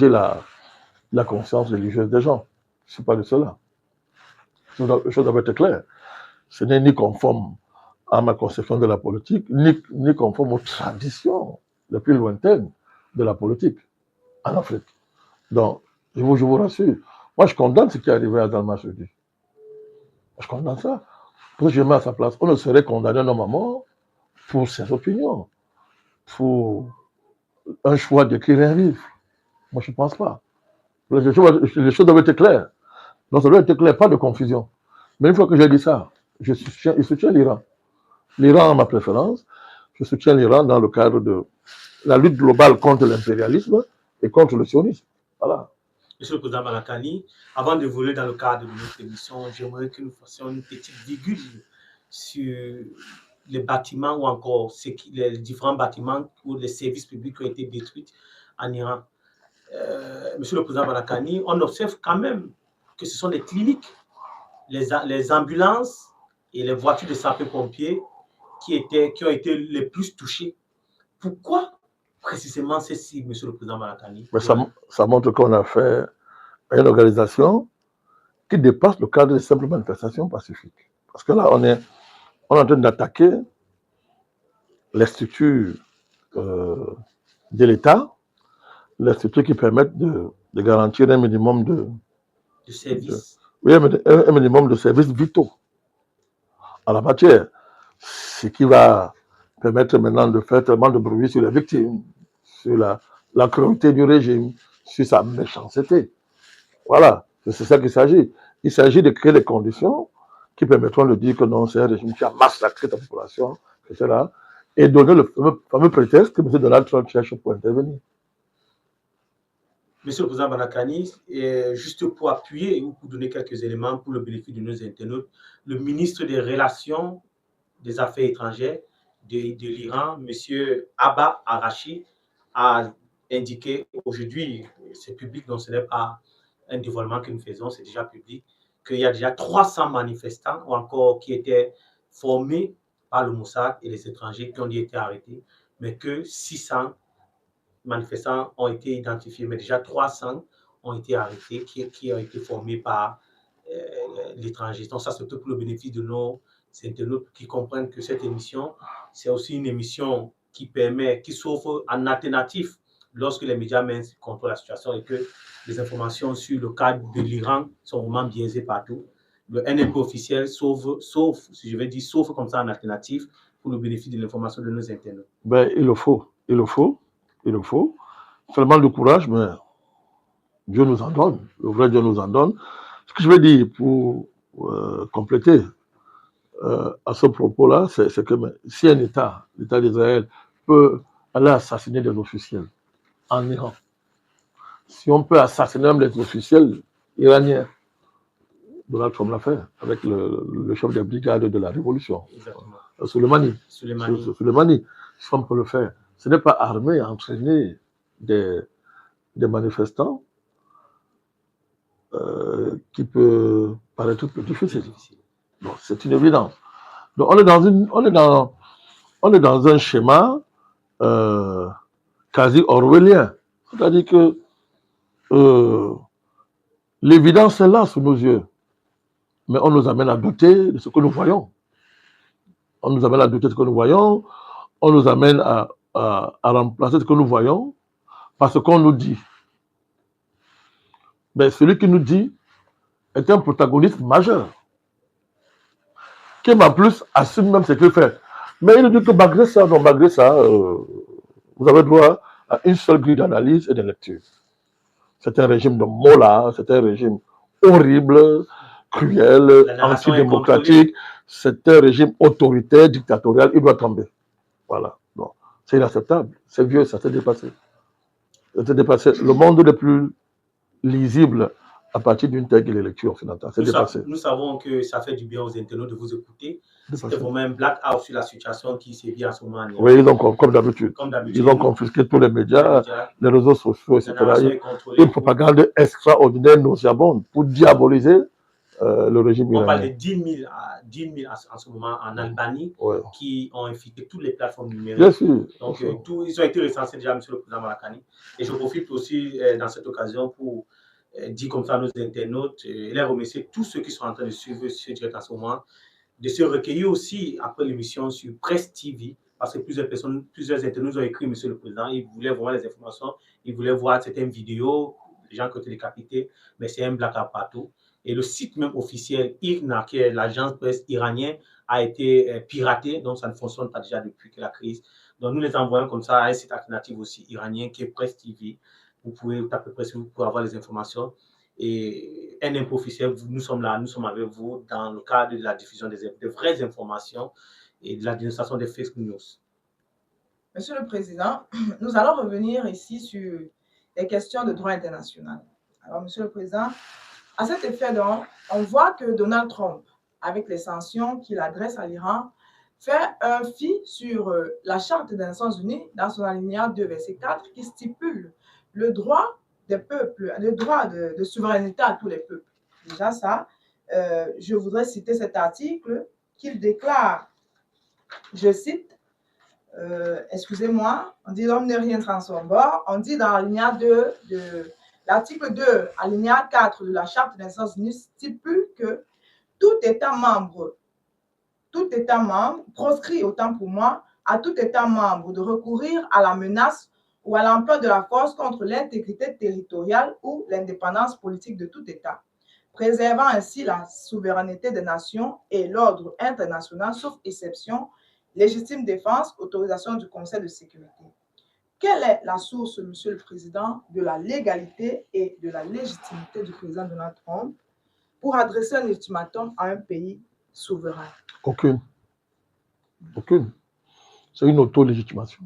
[SPEAKER 2] la conscience religieuse des gens. Je ne suis pas de ceux-là. Les choses doivent être claires. Ce n'est ni conforme à ma conception de la politique, ni conforme aux traditions les plus lointaines de la politique en Afrique. Donc, je vous rassure, moi je condamne ce qui est arrivé à Dalma Sudi. Je condamne ça. Pour que je me mets à sa place, on ne serait condamné un homme à mort pour ses opinions, pour un choix d'écrire un livre. Moi, je ne pense pas. Les choses doivent être claires. Donc, ça doit être clair, pas de confusion. Mais une fois que j'ai dit ça, je soutiens l'Iran. L'Iran a ma préférence. Je soutiens l'Iran dans le cadre de la lutte globale contre l'impérialisme et contre le sionisme. Voilà.
[SPEAKER 3] Monsieur le Président Malakani, avant de voler dans le cadre de notre émission, j'aimerais que nous fassions une petite virgule sur les bâtiments ou encore les différents bâtiments ou les services publics qui ont été détruits en Iran. Monsieur le Président Malakani, on observe quand même que ce sont les cliniques, les ambulances et les voitures de sapeurs-pompiers qui ont été les plus touchées. Pourquoi précisément ceci, Monsieur le Président Malakani?
[SPEAKER 2] Mais ça montre qu'on a fait une organisation qui dépasse le cadre des simples manifestations pacifiques. Parce que là, on est en train d'attaquer les structures de l'État, les structures qui permettent de garantir un minimum de
[SPEAKER 3] services.
[SPEAKER 2] Oui, un minimum de services vitaux en la matière. Ce qui va permettre maintenant de faire tellement de bruit sur les victimes, sur la cruauté du régime, sur sa méchanceté. Voilà, c'est ça qu'il s'agit. Il s'agit de créer les conditions qui permettront de dire que non, c'est un régime qui a massacré ta population, etc. Et donner le fameux prétexte que M. Donald Trump cherche pour intervenir.
[SPEAKER 3] Monsieur le Président Malakani, juste pour appuyer ou pour donner quelques éléments pour le bénéfice de nos internautes, le ministre des Relations des Affaires étrangères de l'Iran, M. Abba Arachi, a indiqué aujourd'hui, c'est public, donc ce n'est pas un dévoilement que nous faisons, c'est déjà public, qu'il y a déjà 300 manifestants ou encore qui étaient formés par le Mossad et les étrangers qui ont été arrêtés, mais que 600 manifestants ont été identifiés, mais déjà 300 ont été arrêtés qui ont été formés par l'étranger. Donc ça, c'est pour le bénéfice de nos internautes qui comprennent que cette émission, c'est aussi une émission qui s'offre en alternatif lorsque les médias mènent contre la situation et que les informations sur le cas de l'Iran sont vraiment biaisées partout. Le NMP officiel s'offre comme ça en alternatif pour le bénéfice de l'information de nos internautes.
[SPEAKER 2] Ben, il le faut. Seulement le courage, mais Dieu nous en donne. Le vrai Dieu nous en donne. Ce que je veux dire pour compléter à ce propos-là, c'est que si un État, l'État d'Israël, peut aller assassiner des officiels en Iran, si on peut assassiner même les officiels iraniens, Donald Trump l'a fait avec le chef des brigades de la Révolution, Soleimani. Si on peut le faire, ce n'est pas armer, entraîner des manifestants qui peut paraître plus difficile. Donc, c'est une évidence. Donc, on est dans un schéma quasi orwellien. C'est-à-dire que l'évidence est là sous nos yeux. Mais on nous amène à douter de ce que nous voyons. On nous amène à remplacer ce que nous voyons par ce qu'on nous dit. Mais celui qui nous dit est un protagoniste majeur, qui en plus assume même ce qu'il fait. Mais il dit que malgré ça, vous avez droit à une seule grille d'analyse et de lecture. C'est un régime de mola, c'est un régime horrible, cruel, antidémocratique, c'est un régime autoritaire, dictatorial, il doit tomber. Voilà. Bon. C'est inacceptable, c'est vieux, ça s'est dépassé. Le monde le plus lisible à partir d'une telle lecture occidentale. C'est dépassé.
[SPEAKER 3] Nous savons que ça fait du bien aux internautes de vous écouter.
[SPEAKER 2] Dépassé.
[SPEAKER 3] C'était vraiment un blackout sur la situation qui sévit en ce moment.
[SPEAKER 2] Oui, ils ont, comme d'habitude. Ils ont confisqué tous les médias, les réseaux sociaux, etc. Une propagande extraordinaire, nauséabonde, pour diaboliser le régime iranien.
[SPEAKER 3] On parle de 10 000 en ce moment en Albanie qui ont infecté toutes les plateformes numériques.
[SPEAKER 2] Bien sûr.
[SPEAKER 3] Donc, ils ont été recensés déjà, Monsieur le Président Malakani. Et je profite aussi dans cette occasion pour dire comme ça à nos internautes et les remercier tous ceux qui sont en train de suivre ce direct en ce moment, de se recueillir aussi après l'émission sur Presse TV, parce que plusieurs internautes ont écrit, Monsieur le Président, ils voulaient vraiment les informations, ils voulaient voir certaines vidéos, les gens qui ont été décapités, mais c'est un blackout partout. Et le site même officiel IRNA, qui est l'agence presse iranienne, a été piraté, donc ça ne fonctionne pas déjà depuis que la crise. Donc nous les envoyons comme ça à un site alternatif aussi iranien qui est Presse TV. Vous pouvez taper Presse TV pour avoir les informations. Et un impôt officiel, nous sommes là, nous sommes avec vous dans le cadre de la diffusion de vraies informations et de la dénonciation des fake news.
[SPEAKER 1] Monsieur le Président, nous allons revenir ici sur les questions de droit international. Alors, Monsieur le Président, à cet effet, donc, on voit que Donald Trump, avec les sanctions qu'il adresse à l'Iran, fait un fi sur la Charte des Nations Unies dans son alinéa 2, verset 4, qui stipule le droit des peuples, le droit de souveraineté à tous les peuples. Déjà ça, je voudrais citer cet article qu'il déclare, je cite, excusez-moi, on dit l'homme n'est rien sans son bord, on dit dans l'alinéa 2 de l'article 2, alinéa 4 de la Charte des Nations Unies stipule que tout État membre proscrit, autant pour moi, à tout État membre de recourir à la menace ou à l'emploi de la force contre l'intégrité territoriale ou l'indépendance politique de tout État, préservant ainsi la souveraineté des nations et l'ordre international, sauf exception, légitime défense, autorisation du Conseil de sécurité. Quelle est la source, Monsieur le Président, de la légalité et de la légitimité du président Donald Trump pour adresser un ultimatum à un pays souverain?
[SPEAKER 2] Aucune. Aucune. C'est une auto-légitimation.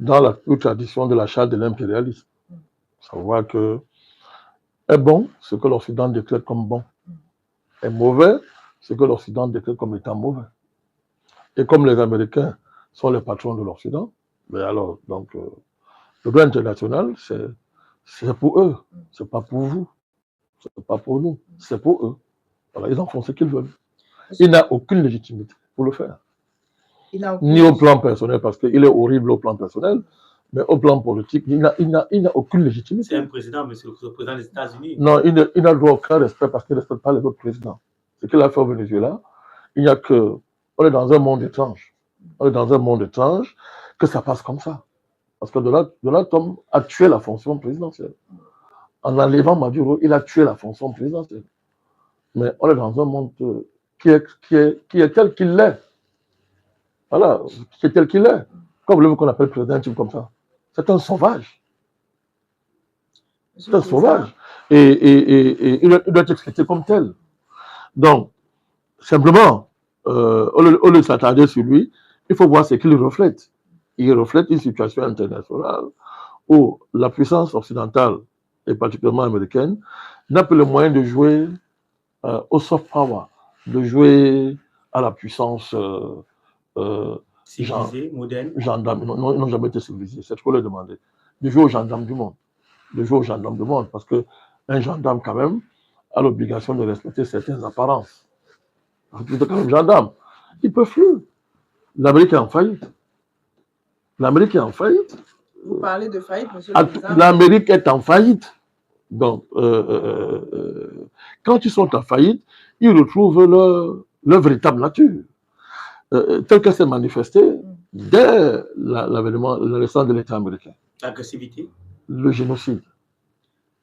[SPEAKER 2] Dans la tradition de la charte de l'impérialisme. Savoir que est bon ce que l'Occident déclare comme bon. Est mauvais ce que l'Occident déclare comme étant mauvais. Et comme les Américains sont les patrons de l'Occident, mais alors, donc, le droit international, c'est pour eux, c'est pas pour vous, c'est pas pour nous, c'est pour eux. Alors, ils en font ce qu'ils veulent. Il n'a aucune légitimité pour le faire. Ni au plan personnel, parce qu'il est horrible au plan personnel, mais au plan politique, il n'a aucune légitimité.
[SPEAKER 3] C'est un président, Monsieur le Président des États-Unis.
[SPEAKER 2] Non, il n'a droit aucun respect parce qu'il ne respecte pas les autres présidents. Ce qu'il a fait au Venezuela, il n'y a que... On est dans un monde étrange. On est dans un monde étrange que ça passe comme ça. Parce que Donald Trump a tué la fonction présidentielle. En enlevant Maduro, il a tué la fonction présidentielle. Mais on est dans un monde qui est tel qu'il est. Voilà, qui est tel qu'il est. Comme voulez-vous qu'on appelle président un type comme ça? C'est un sauvage. C'est un sauvage. Et il doit être traité comme tel. Donc, simplement, au lieu de s'attarder sur lui, il faut voir ce qu'il reflète. Il reflète une situation internationale où la puissance occidentale, et particulièrement américaine, n'a plus le moyen de jouer au soft power, de jouer à la puissance
[SPEAKER 3] civilisée, moderne.
[SPEAKER 2] Gendarme. Non, ils n'ont jamais été civilisés, c'est ce qu'on leur demandait. De jouer aux gendarmes du monde. De jouer aux gendarmes du monde, parce qu'un gendarme, quand même, a l'obligation de respecter certaines apparences. C'est quand même gendarme. Ils ne peuvent plus. L'Amérique est en faillite. L'Amérique est en faillite.
[SPEAKER 1] Vous parlez de faillite, Monsieur le Président.
[SPEAKER 2] L'Amérique est en faillite. Donc, quand ils sont en faillite, ils retrouvent leur véritable nature, telle qu'elle s'est manifestée dès l'avènement, la naissance de l'État américain.
[SPEAKER 3] L'agressivité.
[SPEAKER 2] Le génocide.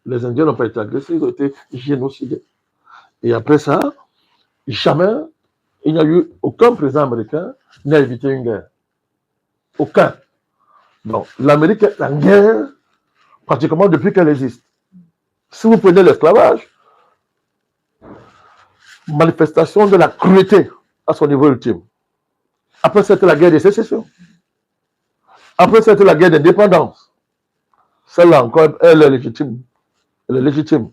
[SPEAKER 2] Les Indiens n'ont pas été agressés, ils ont été génocidés. Et après ça, jamais, il n'y a eu aucun président américain n'a évité une guerre. Aucun. Donc, l'Amérique est en guerre pratiquement depuis qu'elle existe. Si vous prenez l'esclavage, manifestation de la cruauté à son niveau ultime. Après, c'était la guerre de sécession. Après, c'était la guerre d'indépendance. Celle-là encore, elle est légitime. Elle est légitime.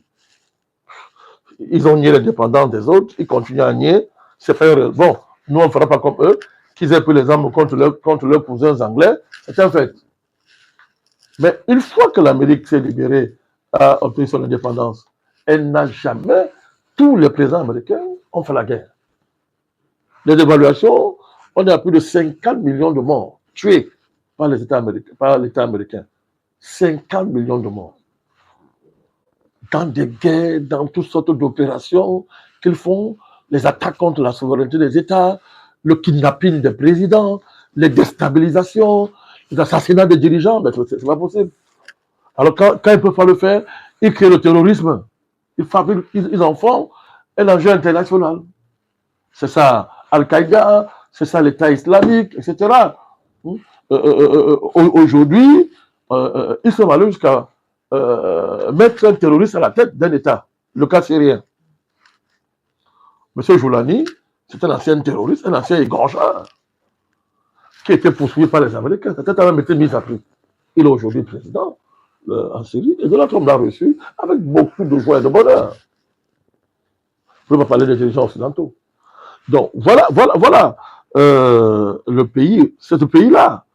[SPEAKER 2] ils ont nié l'indépendance des autres, ils continuent à nier. C'est pas une... Bon, nous, on ne fera pas comme eux, qu'ils aient pris les armes contre leurs cousins anglais. C'est un fait. Mais une fois que l'Amérique s'est libérée, a obtenu son indépendance, elle n'a jamais, tous les présidents américains ont fait la guerre. Les dévaluations, on est à plus de 50 millions de morts tués par l'État américain. 50 millions de morts. Dans des guerres, dans toutes sortes d'opérations qu'ils font, les attaques contre la souveraineté des États, le kidnapping des présidents, les déstabilisations, les assassinats des dirigeants, ben, c'est pas possible. Alors quand ils ne peuvent pas le faire, ils créent le terrorisme. Ils en font un enjeu international. C'est ça Al-Qaïda, c'est ça l'État islamique, etc. Aujourd'hui, ils sont allés jusqu'à mettre un terroriste à la tête d'un État, le cas syrien. Monsieur Joulani, c'est un ancien terroriste, un ancien égorgeur, qui était poursuivi par les Américains. Sa tête a même été mise à prix. Il est aujourd'hui président en Syrie, et Donald Trump l'a reçu avec beaucoup de joie et de bonheur. Je ne veux pas parler des dirigeants occidentaux. Donc, voilà le pays, ce pays-là.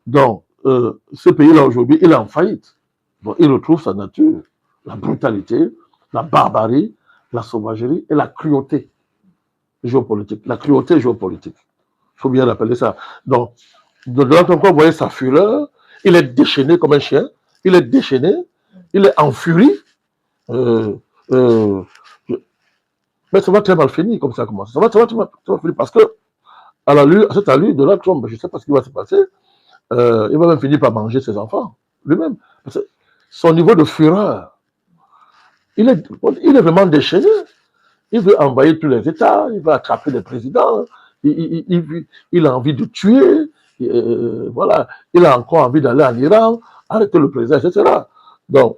[SPEAKER 2] Donc, ce pays-là aujourd'hui, il est en faillite. Donc, il retrouve sa nature, la brutalité, la barbarie, la sauvagerie et la cruauté géopolitique. La cruauté géopolitique. Il faut bien rappeler ça. Donc, Donald Trump, vous voyez sa fureur, il est déchaîné comme un chien, il est déchaîné, il est en furie. Mais ça va très mal finir comme ça commence. Ça va finir parce que, à cette allure, Donald Trump, je ne sais pas ce qui va se passer, il va même finir par manger ses enfants, lui-même. Son niveau de fureur, il est vraiment déchaîné. Il veut envahir tous les États, il veut attraper les présidents, il a envie de tuer, voilà, il a encore envie d'aller en Iran, arrêter le président, etc. Donc,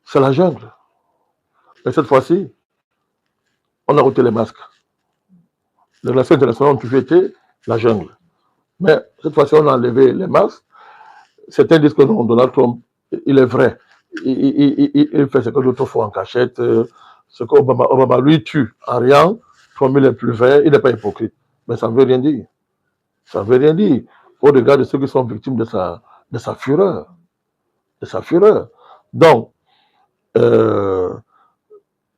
[SPEAKER 2] c'est la jungle. Et cette fois-ci, on a ôté les masques. Les relations internationales ont toujours été la jungle. Mais cette fois-ci, on a enlevé les masques. Certains disent que non, Donald Trump, il est vrai. Il fait ce que d'autres font en cachette. Ce qu'Obama, lui, tue en riant. Comme il est plus vrai, il n'est pas hypocrite. Mais ça ne veut rien dire. Ça ne veut rien dire. Au regard de ceux qui sont victimes de sa fureur. De sa fureur. Donc,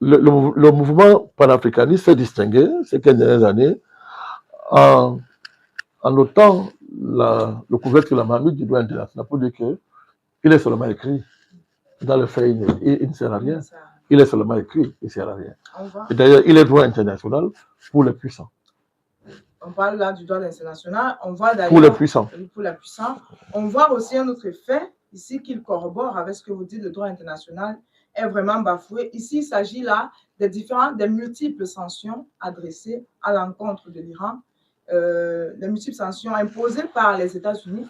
[SPEAKER 2] le mouvement panafricaniste s'est distingué ces 15 dernières années en notant le couvercle sur la marmite du droit international pour dire qu'il est seulement écrit. Dans le fait, il ne sert à rien. Il est seulement écrit, il ne sert à rien. Et d'ailleurs, il est droit international pour les puissants.
[SPEAKER 1] On parle là du droit international. On voit d'ailleurs
[SPEAKER 2] pour les puissants.
[SPEAKER 1] Pour les puissants. On voit aussi un autre fait ici qu'il corrobore avec ce que vous dites, le droit international est vraiment bafoué. Ici, il s'agit là des multiples sanctions adressées à l'encontre de l'Iran, des multiples sanctions imposées par les États-Unis.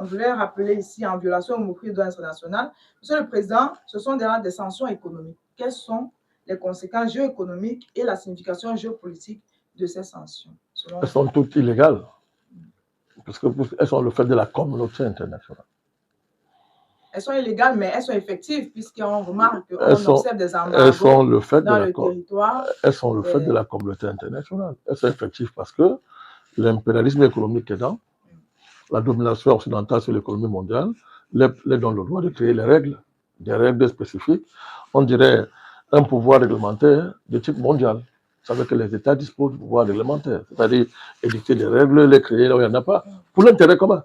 [SPEAKER 1] On voulait rappeler ici, en violation au mépris du droit international. Monsieur le Président, ce sont des sanctions économiques. Quelles sont les conséquences géoéconomiques et la signification géopolitique de ces sanctions?
[SPEAKER 2] Elles sont toutes illégales, parce qu'elles sont le fait de la communauté internationale.
[SPEAKER 1] Elles sont illégales, mais elles sont effectives, puisqu'on remarque, on observe des embargos
[SPEAKER 2] elles sont le fait
[SPEAKER 1] dans le territoire.
[SPEAKER 2] Elles sont le fait de la communauté internationale. Elles sont effectives parce que l'impérialisme économique est dans la domination occidentale sur l'économie mondiale, les donne le droit de créer les règles, des règles spécifiques. On dirait un pouvoir réglementaire de type mondial. Ça veut dire que les États disposent du pouvoir réglementaire, c'est-à-dire édicter des règles, les créer là où il n'y en a pas, pour l'intérêt commun.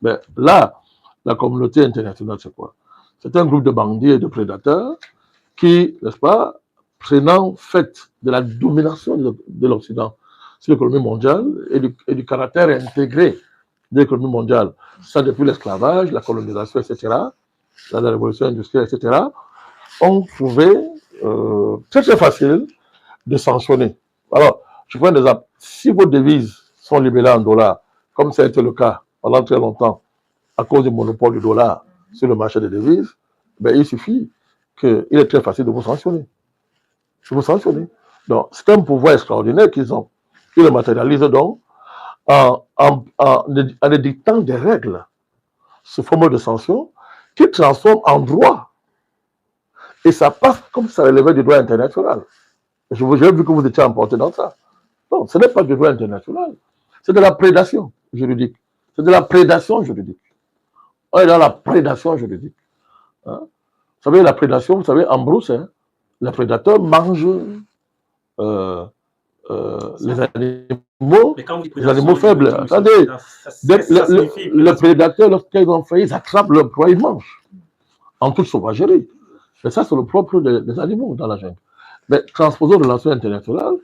[SPEAKER 2] Mais là, la communauté internationale, c'est quoi? C'est un groupe de bandits et de prédateurs qui, n'est-ce pas, prenant fait de la domination de l'Occident sur l'économie mondiale et du caractère intégré de l'économie mondiale, ça depuis l'esclavage, la colonisation, etc., la révolution industrielle, etc., ont trouvé très très facile de sanctionner. Alors, je prends un exemple. Si vos devises sont libellées en dollars, comme ça a été le cas pendant très longtemps, à cause du monopole du dollar sur le marché des devises, ben, il suffit qu'il est très facile de vous sanctionner. Donc, c'est un pouvoir extraordinaire qu'ils ont. Ils le matérialisent donc en édictant des règles sous forme de sanctions qui transforment en droit Et ça passe comme si ça relevait du droit international. J'ai vu que vous étiez emporté dans ça. Non, ce n'est pas du droit international. C'est de la prédation juridique. C'est de la prédation juridique. On est dans la prédation juridique. Hein? Vous savez, la prédation, vous savez, en brousse, hein, le prédateur mange les animaux faibles. Attendez, le prédateur, lorsqu'ils ont faim, ils attrapent leur proie, ils mangent. En toute sauvagerie. Mais ça, c'est le propre des animaux dans la jungle. Mais transposons de relations internationales,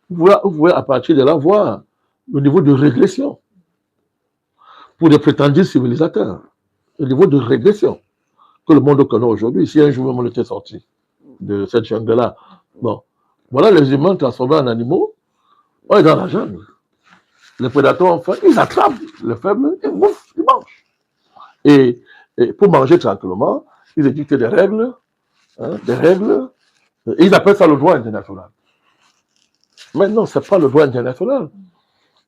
[SPEAKER 2] vous pouvez à partir de là voir le niveau de régression pour des prétendus civilisateurs. Le niveau de régression que le monde connaît aujourd'hui. Si un jour le monde était sorti de cette jungle-là, bon, voilà les humains transformés en animaux, on est dans la jungle. Les prédateurs, enfin, ils attrapent les faibles, ils bouffent, ils mangent. Et pour manger tranquillement, ils édictent des règles, et ils appellent ça le droit international. Mais non, ce n'est pas le droit international.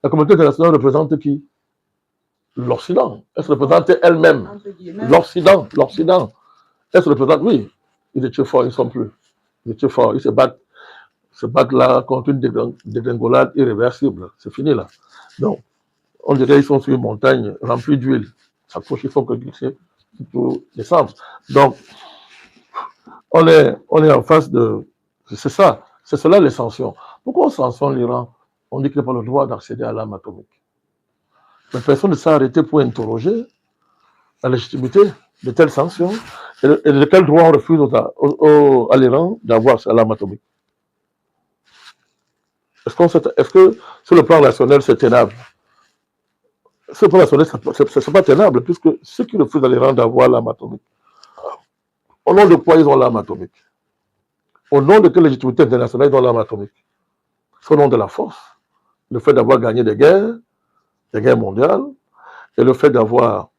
[SPEAKER 2] La communauté internationale représente qui? L'Occident. Elle se représente elle-même. L'Occident. Elle se représente, oui. Ils étaient forts, ils ne sont plus. Ils étaient forts, ils se battent là contre une dégringolade irréversible. C'est fini là. Donc, on dirait qu'ils sont sur une montagne remplie d'huile. Ça touche, il faut que glisser pour descendre. Donc, on est en face de... C'est ça. C'est cela les sanctions. Pourquoi on sanctionne l'Iran? On dit qu'il n'a pas le droit d'accéder à l'arme atomique. Mais personne ne s'est arrêté pour interroger la légitimité de telles sanctions et de quel droit on refuse à l'Iran d'avoir l'arme atomique. Est-ce que sur le plan national, c'est tenable? Sur le plan national, ce n'est pas tenable, puisque ceux qui refusent à l'Iran d'avoir l'arme atomique, au nom de quoi ils ont l'arme atomique? Au nom de quelle légitimité internationale ils ont l'arme atomique? C'est au nom de la force, le fait d'avoir gagné des guerres mondiales, et le fait d'avoir,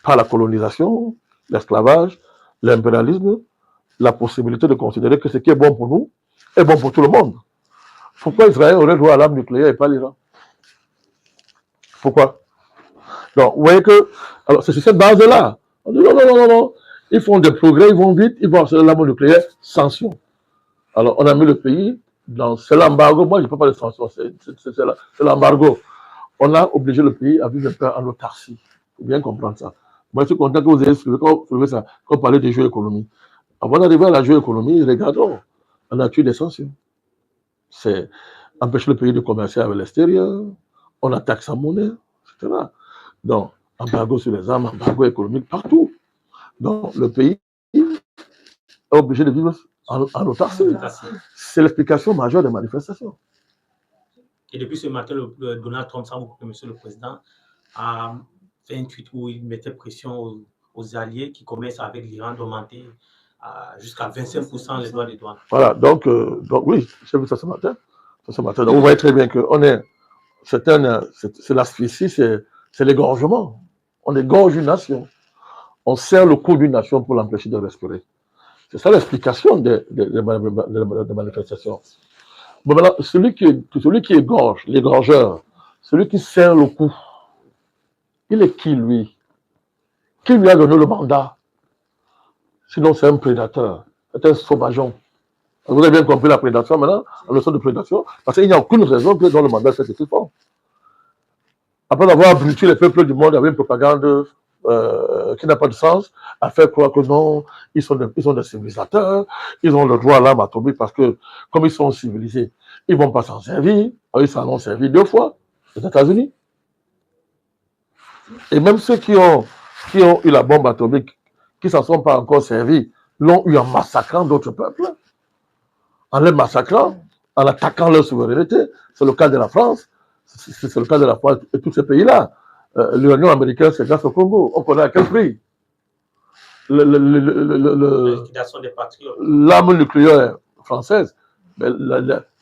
[SPEAKER 2] par la colonisation, l'esclavage, l'impérialisme, la possibilité de considérer que ce qui est bon pour nous est bon pour tout le monde. Pourquoi Israël aurait droit à l'arme nucléaire et pas l'Iran? Pourquoi? Donc, vous voyez que, alors c'est sur cette base-là. On dit non, ils font des progrès, ils vont vite, ils vont accéder à l'arme nucléaire, sanction. Alors, on a mis le pays dans, c'est l'embargo, moi je ne peux pas de sanction, c'est l'embargo. On a obligé le pays à vivre un peu en autarcie. Il faut bien comprendre ça. Moi, je suis content que vous ayez soulevé ça, quand on parlait de géoéconomie. Avant d'arriver à la géoéconomie, regardons la nature des sanctions. C'est empêcher le pays de commercer avec l'extérieur, on attaque sa monnaie, etc. Donc, embargo sur les armes, embargo économique, partout. Donc, le pays est obligé de vivre en autarcie. C'est l'explication majeure des manifestations.
[SPEAKER 3] Et depuis ce matin, Donald Trump, sans beaucoup que Monsieur le Président, a fait un tweet où il mettait pression aux alliés qui commercent avec l'Iran d'augmenter jusqu'à 25% les droits des douanes.
[SPEAKER 2] Voilà, donc oui, j'ai vu ça ce matin. Donc, vous voyez très bien que c'est l'asphyxie, c'est l'égorgement. On égorge une nation. On serre le cou d'une nation pour l'empêcher de respirer. C'est ça l'explication des manifestations. Bon, maintenant, celui qui égorge, l'égorgeur, celui qui serre le cou, il est qui, lui? Qui lui a donné le mandat? Sinon, c'est un prédateur, c'est un sauvageon. Vous avez bien compris la prédation maintenant, la notion de prédation, parce qu'il n'y a aucune raison que dans le mandat soit aussi fort. Après avoir abruti les peuples du monde avec une propagande qui n'a pas de sens, à faire croire que non, ils sont des civilisateurs, ils ont le droit à l'arme atomique parce que, comme ils sont civilisés, ils ne vont pas s'en servir. Ils s'en ont servi 2 fois, aux États-Unis. Et même ceux qui ont eu la bombe atomique, qui ne s'en sont pas encore servis, l'ont eu en massacrant d'autres peuples, en les massacrant, en attaquant leur souveraineté. C'est le cas de la France, c'est le cas de la France et tous ces pays-là. L'Union américaine, c'est grâce au Congo. On connaît à quel prix? L'arme nucléaire française,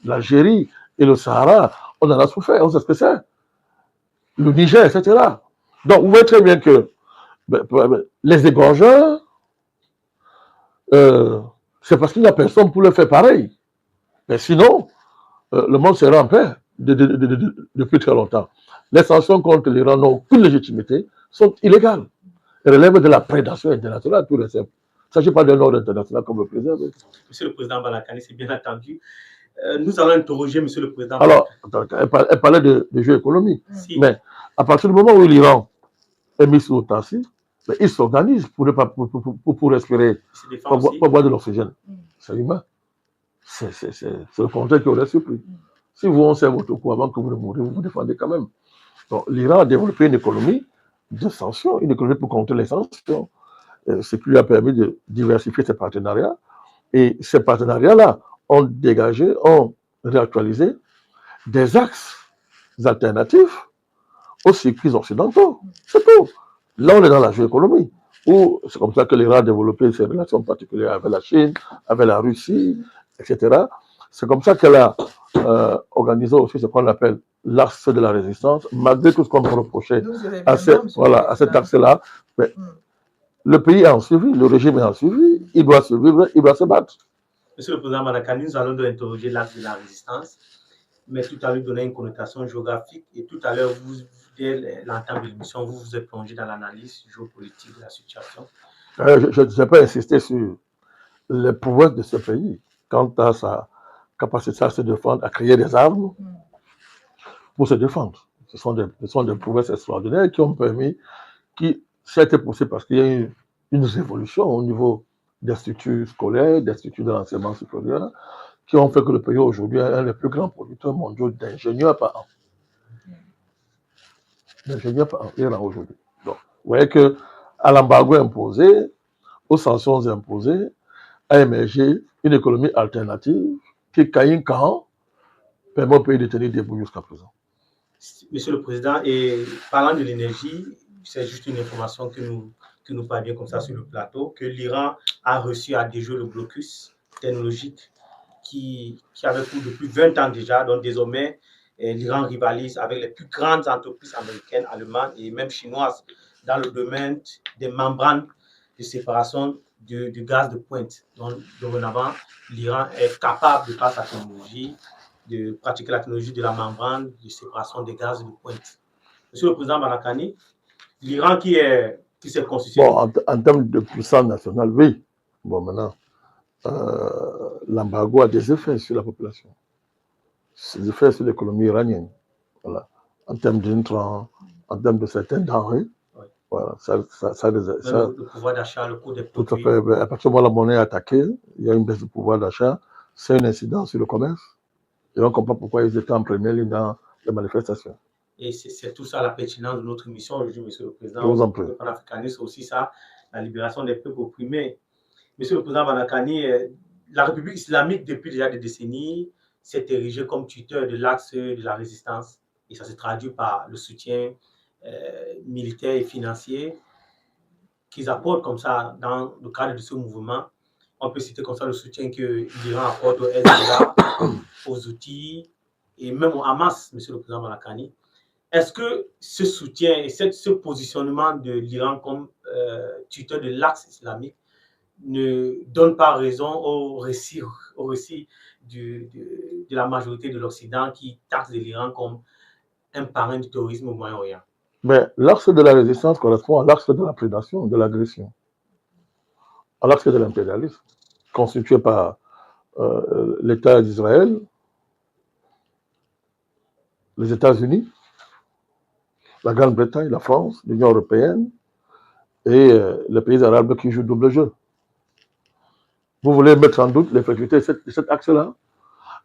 [SPEAKER 2] l'Algérie et le Sahara, on en a souffert, on sait ce que c'est. Le Niger, etc. Donc, vous voyez très bien que les égorgeurs, c'est parce qu'il n'y a personne pour le faire pareil. Mais sinon, le monde serait en paix depuis très longtemps. Les sanctions contre l'Iran n'ont aucune légitimité, sont illégales. Elles relèvent de la prédation internationale, tout le simple. ne s'agit pas d'un ordre international qu'on veut préserver.
[SPEAKER 3] Monsieur le Président Balakani, c'est bien entendu. Nous allons interroger Monsieur le Président.
[SPEAKER 2] Alors, elle parlait de géoéconomie.
[SPEAKER 3] Si.
[SPEAKER 2] Mais à partir du moment où l'Iran est mis sous autarcie, il s'organise pour respirer, pour boire de l'oxygène. C'est humain. C'est le contraire qui aurait surpris. Si vous, on sait votre coup avant que vous ne mourrez, vous vous défendez quand même. Donc, l'Iran a développé une économie de sanctions, une économie pour contrer les sanctions, ce qui lui a permis de diversifier ses partenariats. Et ces partenariats-là ont dégagé, ont réactualisé des axes alternatifs aux circuits occidentaux. C'est tout. Là, on est dans la géoéconomie, où c'est comme ça que l'Iran a développé ses relations particulières avec la Chine, avec la Russie, etc. C'est comme ça qu'elle a organisé aussi ce qu'on appelle l'axe de la résistance, malgré tout ce qu'on reprochait à cet axe-là. Mais le pays a suivi, le régime a suivi, il doit survivre, il doit se battre.
[SPEAKER 3] Monsieur le Président Balakani, nous allons interroger l'axe de la résistance, mais tout à l'heure donner une connotation géographique, et tout à l'heure, dès l'entame de l'émission, vous vous êtes plongé dans l'analyse géopolitique de la situation.
[SPEAKER 2] Je ne vais pas insister sur les prouesses de ce pays quant à sa capacité à se défendre, à créer des armes pour se défendre. Ce sont des prouesses extraordinaires qui ont permis, ça a été possible parce qu'il y a eu une révolution au niveau des structures scolaires, des structures de l'enseignement supérieur, qui ont fait que le pays aujourd'hui est un des plus grands producteurs mondiaux d'ingénieurs par an. D'ingénieurs par an, l'Iran aujourd'hui. Donc, vous voyez que à l'embargo imposé, aux sanctions imposées, a émergé une économie alternative qui, Caïn Cahan, permet au pays de tenir debout jusqu'à présent.
[SPEAKER 3] Monsieur le Président, et parlant de l'énergie, c'est juste une information que nous parvient comme ça sur le plateau, que l'Iran a reçu à déjouer le blocus technologique qui avait cours depuis 20 ans déjà. Donc désormais, l'Iran rivalise avec les plus grandes entreprises américaines, allemandes et même chinoises dans le domaine des membranes de séparation du gaz de pointe. Donc dorénavant, l'Iran est capable, de par sa technologie, de pratiquer la technologie de la membrane de séparation des gaz de pointe. Monsieur le Président Balakani, l'Iran qui s'est constitué...
[SPEAKER 2] Bon, en termes de puissance nationale, oui. Bon, maintenant, l'embargo a des effets sur la population. Des effets sur l'économie iranienne. Voilà. En termes d'intrants, en termes de certaines denrées. Oui. Voilà.
[SPEAKER 3] Le pouvoir d'achat, le coût des produits.
[SPEAKER 2] Tout à fait. À partir du moment où la monnaie est attaquée, il y a une baisse du pouvoir d'achat. C'est une incidence sur le commerce. Et on comprend pourquoi ils étaient en première ligne dans les manifestations.
[SPEAKER 3] Et c'est tout ça la pertinence de notre mission aujourd'hui, Monsieur le Président.
[SPEAKER 2] Je vous en prie.
[SPEAKER 3] Le panafricanisme, aussi ça, la libération des peuples opprimés. Monsieur le Président Balakani, la République islamique, depuis déjà des décennies, s'est érigée comme tuteur de l'axe de la résistance. Et ça se traduit par le soutien militaire et financier qu'ils apportent comme ça dans le cadre de ce mouvement. On peut citer comme ça le soutien que l'Iran apporte au Hezbollah, aux outils et même au Hamas, Monsieur le Président Balakani. Est-ce que ce soutien et ce positionnement de l'Iran comme tuteur de l'axe islamique ne donne pas raison au récit de la majorité de l'Occident qui taxe l'Iran comme un parrain du terrorisme au Moyen-Orient?
[SPEAKER 2] Mais l'axe de la résistance correspond à l'axe de la prédation, de l'agression, à l'axe de l'impérialisme, constitué par l'État d'Israël, les États-Unis, la Grande-Bretagne, la France, l'Union européenne et les pays arabes qui jouent double jeu. Vous voulez mettre en doute l'effectivité de cet axe-là?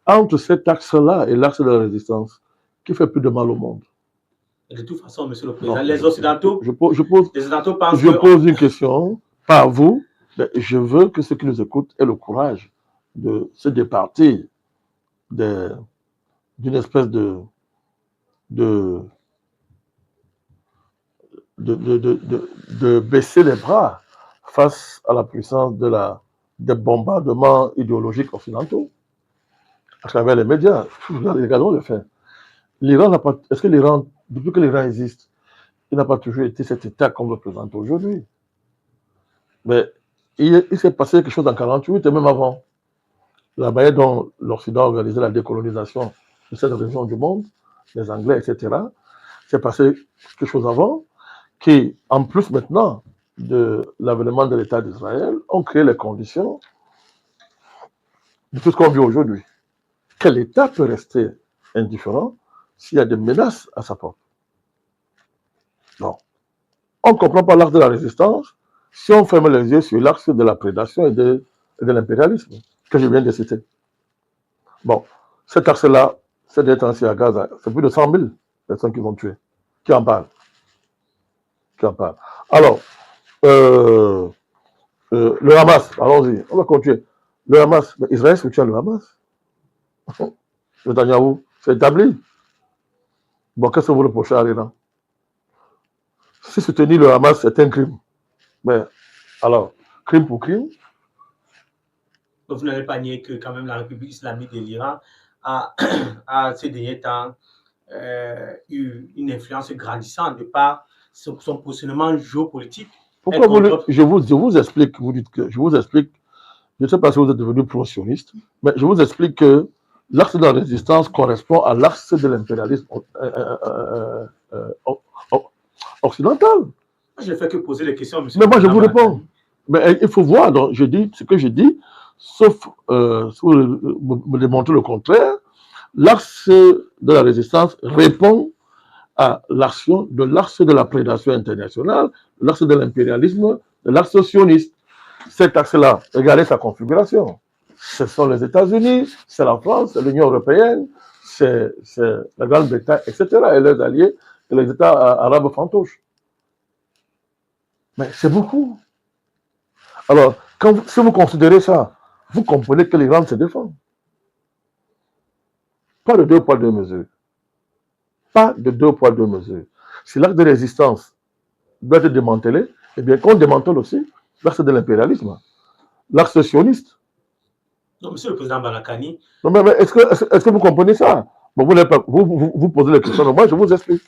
[SPEAKER 2] Entre cet axe-là et l'axe de la résistance, qui fait plus de mal au monde?
[SPEAKER 3] Et de toute façon, Monsieur le Président, les Occidentaux,
[SPEAKER 2] je pose une question, pas à vous, mais je veux que ceux qui nous écoutent aient le courage de se départir d'une espèce de baisser les bras face à la puissance des bombardements idéologiques occidentaux à travers les médias. Regardons le fait. L'Iran n'a pas. Est-ce que l'Iran, depuis que l'Iran existe, il n'a pas toujours été cet État qu'on le présente aujourd'hui? Mais il s'est passé quelque chose en 1948 et même avant. La manière dont l'Occident organisait la décolonisation de cette région du monde, les Anglais, etc., c'est passé quelque chose avant qui, en plus maintenant de l'avènement de l'État d'Israël ont créé les conditions de tout ce qu'on vit aujourd'hui. Quel État peut rester indifférent s'il y a des menaces à sa porte? Non. On ne comprend pas l'axe de la résistance si on ferme les yeux sur l'axe de la prédation et de l'impérialisme que je viens de citer. Bon, cet axe-là, c'est d'être ainsi à Gaza. C'est plus de 100 000 personnes qui vont tuer. Qui en parlent? Qui en parlent? Alors, le Hamas, allons-y, on va continuer. Le Hamas, Israël soutient le Hamas. Netanyahou, c'est établi. Bon, qu'est-ce que vous reprochez à l'Iran? Si soutenir le Hamas, c'est un crime. Mais alors, crime pour crime.
[SPEAKER 3] Donc, vous n'avez pas nié que quand même la République islamique de l'Iran a, ces derniers temps, eu une influence grandissante de par son positionnement géopolitique.
[SPEAKER 2] Pourquoi je vous explique, vous dites que je vous explique, je ne sais pas si vous êtes devenu pro-sioniste, mais je vous explique que l'axe de la résistance correspond à l'axe de l'impérialisme occidental.
[SPEAKER 3] Je ne fais que poser des questions, monsieur.
[SPEAKER 2] Mais moi, je vous réponds. Mais il faut voir, donc, je dis ce que je dis, sauf si vous me démontrez le contraire, l'axe de la résistance répond à l'action de l'axe de la prédation internationale, de l'axe de l'impérialisme, de l'axe sioniste. Cet axe-là, regardez sa configuration. Ce sont les États-Unis, c'est la France, c'est l'Union européenne, c'est la Grande-Bretagne, etc., et leurs alliés, et les États arabes fantoches. Mais c'est beaucoup. Alors, si vous considérez ça, vous comprenez que l'Iran se défend. Pas de deux poids, deux mesures. Pas de deux poids, deux mesures. Si l'acte de résistance doit être démantelé, eh bien qu'on démantèle aussi l'axe de l'impérialisme, l'axe sioniste.
[SPEAKER 3] Non, monsieur le président Balakani.
[SPEAKER 2] Non, mais est-ce que vous comprenez ça? Bon, vous posez les questions, moi je vous explique.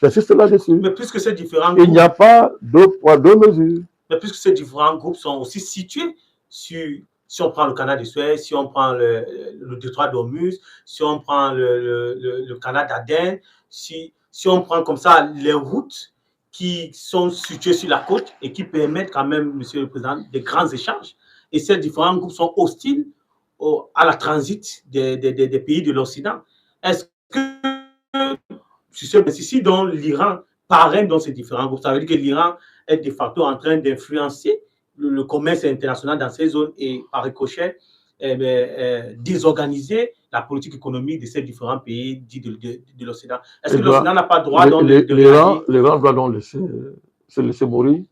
[SPEAKER 2] J'insiste là-dessus.
[SPEAKER 3] Mais puisque ces différents groupes...
[SPEAKER 2] Il n'y a pas deux poids, deux mesures.
[SPEAKER 3] Mais puisque ces différents groupes sont aussi situés sur... Si on prend le canal de Suez, si on prend le détroit d'Ormuz, si on prend le canal d'Aden, si on prend comme ça les routes qui sont situées sur la côte et qui permettent quand même, monsieur le président, des grands échanges. Et ces différents groupes sont hostiles à la transit des pays de l'Occident. Est-ce que, si donc l'Iran parraine dans ces différents groupes, ça veut dire que l'Iran est de facto en train d'influencer le commerce international dans ces zones et par ricochet désorganiser la politique économique de ces différents pays dits de l'Occident. Est-ce que l'Occident n'a pas le droit
[SPEAKER 2] l'Iran doit donc se laisser mourir?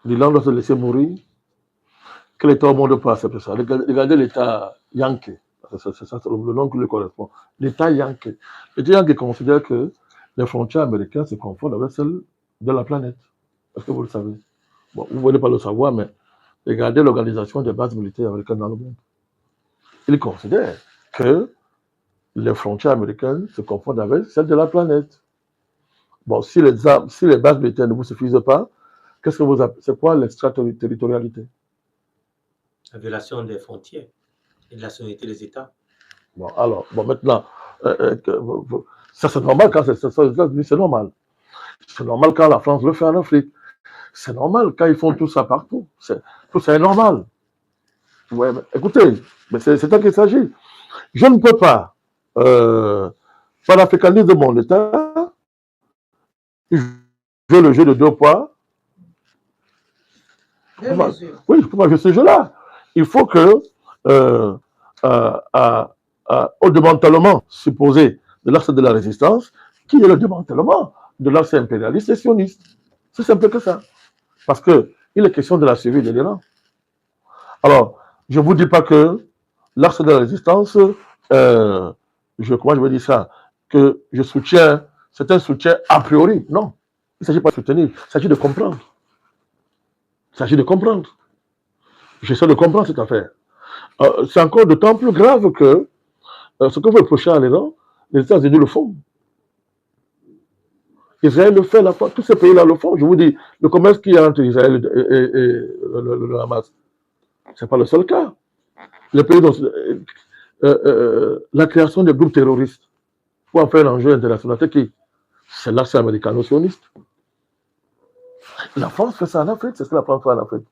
[SPEAKER 2] L'Iran doit se laisser mourir? Quel État au monde ne peut accepter ça? Regardez l'État Yankee. C'est le nom qui lui correspond. L'État Yankee. L'État Yankee considère que les frontières américaines se confondent avec celles de la planète. Est-ce que vous le savez? Bon, vous ne voulez pas le savoir, mais regardez l'organisation des bases militaires américaines dans le monde. Ils considèrent que les frontières américaines se confondent avec celles de la planète. Bon, si les bases militaires ne vous suffisent pas, qu'est-ce que vous appelez? C'est quoi l'extraterritorialité?
[SPEAKER 3] La violation des frontières et de la souveraineté des États.
[SPEAKER 2] Bon, alors, maintenant, ça c'est normal quand c'est normal. C'est normal quand la France le fait en Afrique. C'est normal quand ils font tout ça partout. Tout ça est normal. Ouais, mais écoutez, mais c'est ça qu'il s'agit. Je ne peux pas panafricanisme mon État, jouer le jeu de deux poids. Oui, je peux pas jouer ce jeu-là. Il faut que au démantèlement supposé de l'axe de la résistance, qu'il y ait le démantèlement de l'axe impérialiste et sioniste. C'est simple que ça. Parce qu'il est question de la survie de l'Iran. Alors, je ne vous dis pas que l'axe de la résistance, comment je veux dire ça, que je soutiens, c'est un soutien a priori. Non, il ne s'agit pas de soutenir, il s'agit de comprendre. Il s'agit de comprendre. J'essaie de comprendre cette affaire. C'est encore d'autant plus grave que ce que vous reprochez à l'Iran, les États-Unis le font. Israël le fait, tous ces pays-là le font. Je vous dis, le commerce qu'il y a entre Israël et le Hamas, ce n'est pas le seul cas. Les pays dont, la création des groupes terroristes pour en faire un enjeu international, c'est qui? C'est l'axe américano-sioniste. La France fait ça en Afrique, c'est ce que la France fait en Afrique.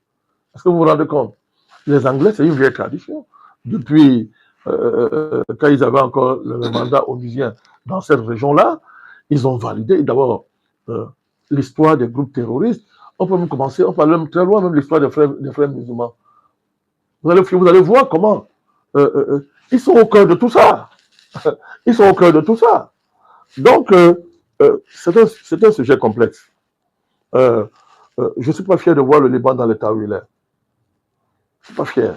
[SPEAKER 2] Est-ce que vous vous rendez compte? Les Anglais, c'est une vieille tradition. Depuis quand ils avaient encore le mandat onusien dans cette région-là, ils ont validé d'abord l'histoire des groupes terroristes. On peut même commencer, on parle même très loin, même l'histoire des frères musulmans. Vous allez voir comment ils sont au cœur de tout ça. Ils sont au cœur de tout ça. Donc, c'est un sujet complexe. Je ne suis pas fier de voir le Liban dans l'état où il est. Je ne suis pas fier.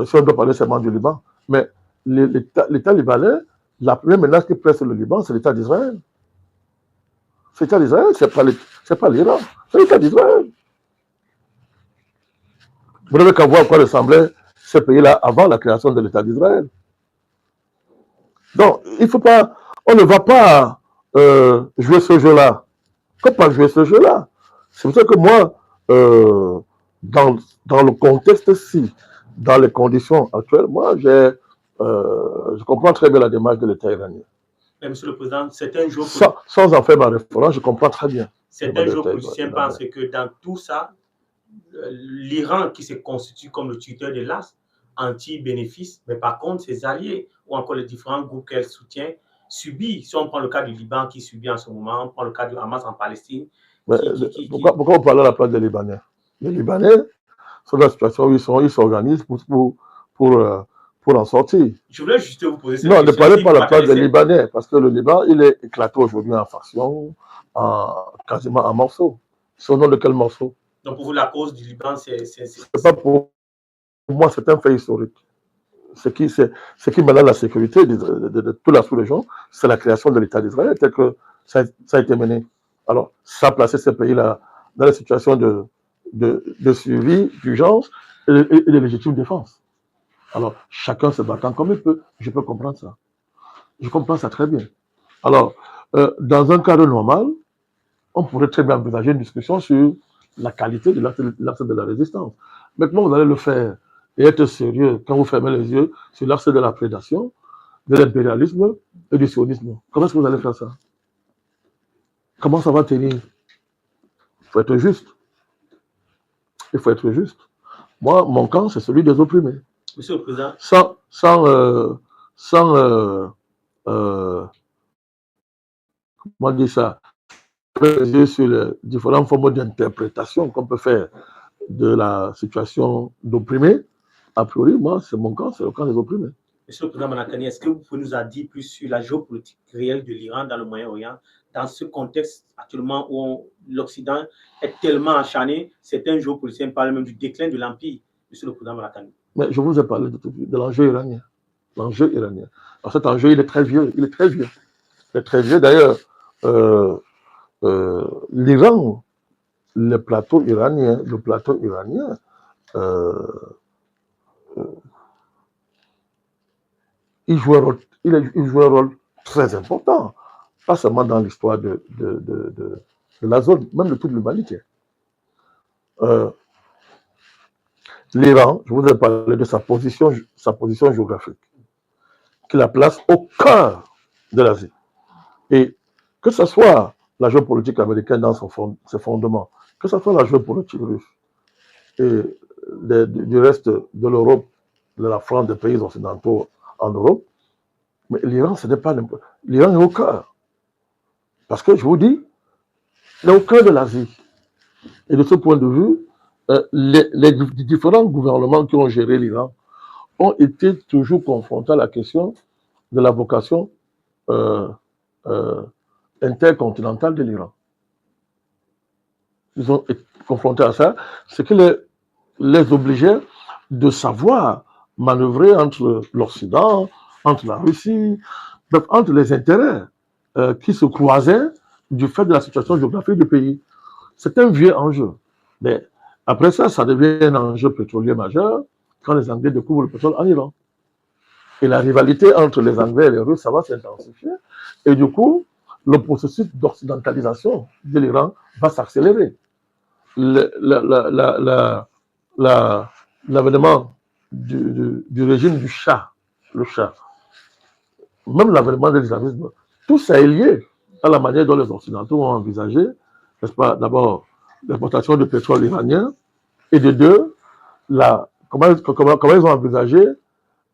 [SPEAKER 2] Si on doit parler seulement du Liban. Mais l'État libanais, la première menace qui presse le Liban, c'est l'État d'Israël. C'est l'État d'Israël, c'est pas l'Iran, c'est l'État d'Israël. Vous n'avez qu'à voir à quoi ressemblaient ces pays-là avant la création de l'État d'Israël. Donc, il faut pas, on ne va pas jouer ce jeu-là. On ne peut pas jouer ce jeu-là. C'est pour ça que moi, dans le contexte-ci, dans les conditions actuelles, moi, je comprends très bien la démarche de l'État iranien.
[SPEAKER 3] Mais Monsieur le Président, certains jours...
[SPEAKER 2] Sans en faire ma référence, je comprends très bien.
[SPEAKER 3] Certains jours politiciens pensent que dans tout ça, l'Iran qui se constitue comme le tuteur de l'AS, anti-bénéfice, mais par contre, ses alliés ou encore les différents groupes qu'elle soutient subit. Si on prend le cas du Liban qui subit en ce moment, on prend le cas du Hamas en Palestine.
[SPEAKER 2] Pourquoi on parle à la place des Libanais? Les Libanais sont dans la situation où ils s'organisent pour en sortir.
[SPEAKER 3] Je voulais juste vous poser cette question.
[SPEAKER 2] Non, ne parlez pas à la place des Libanais, parce que le Liban, il est éclaté aujourd'hui en factions, quasiment en morceaux. C'est au nom de quel morceau?
[SPEAKER 3] Donc pour vous, la cause du Liban, c'est
[SPEAKER 2] pas pour moi, c'est un fait historique. Ce qui mêle la sécurité de toute la sous-région, c'est la création de l'État d'Israël, tel que ça a été mené. Alors, ça a placé ces pays-là dans la situation de suivi, d'urgence et de légitime défense. Alors, chacun se battant comme il peut, je peux comprendre ça. Je comprends ça très bien. Alors, dans un cadre normal, on pourrait très bien envisager une discussion sur la qualité de l'axe de la résistance. Maintenant, vous allez le faire et être sérieux quand vous fermez les yeux sur l'axe de la prédation, de l'impérialisme et du sionisme. Comment est-ce que vous allez faire ça? Comment ça va tenir? Il faut être juste. Il faut être juste. Moi, mon camp, c'est celui des opprimés.
[SPEAKER 3] Monsieur le Président.
[SPEAKER 2] Comment dire ça? Sur les différentes formes d'interprétation qu'on peut faire de la situation d'opprimés. A priori, moi, c'est mon camp, c'est le camp des opprimés.
[SPEAKER 3] Monsieur le Président Manakani, est-ce que vous pouvez nous en dire plus sur la géopolitique réelle de l'Iran dans le Moyen-Orient, dans ce contexte actuellement où l'Occident est tellement acharné, certains géopoliticiens parlent même du déclin de l'Empire, Monsieur le Président Manakani?
[SPEAKER 2] Mais je vous ai parlé de l'enjeu iranien. L'enjeu iranien. Alors cet enjeu, il est très vieux. Il est très vieux. Il est très vieux. D'ailleurs, l'Iran, le plateau iranien, il joue un rôle très important, pas seulement dans l'histoire de la zone, même de toute l'humanité. L'Iran, je vous ai parlé de sa position géographique, qui la place au cœur de l'Asie. Et que ce soit la géopolitique américaine dans ses fondements, que ce soit la géopolitique russe et du reste de l'Europe, de la France, des pays occidentaux en Europe, mais l'Iran, ce n'est pas n'importe. L'Iran est au cœur. Parce que je vous dis, il est au cœur de l'Asie. Et de ce point de vue, les différents gouvernements qui ont géré l'Iran ont été toujours confrontés à la question de la vocation intercontinentale de l'Iran. Ils ont été confrontés à ça, ce qui les obligeait de savoir manœuvrer entre l'Occident, entre la Russie, entre les intérêts qui se croisaient du fait de la situation géographique du pays. C'est un vieux enjeu. Mais après ça, ça devient un enjeu pétrolier majeur quand les Anglais découvrent le pétrole en Iran. Et la rivalité entre les Anglais et les Russes, ça va s'intensifier. Et du coup, le processus d'occidentalisation de l'Iran va s'accélérer. L'avènement du régime du Shah, le Shah, même l'avènement de l'islamisme, tout ça est lié à la manière dont les Occidentaux ont envisagé, n'est-ce pas, d'abord l'exportation de pétrole iranien, et de deux, comment ils ont envisagé,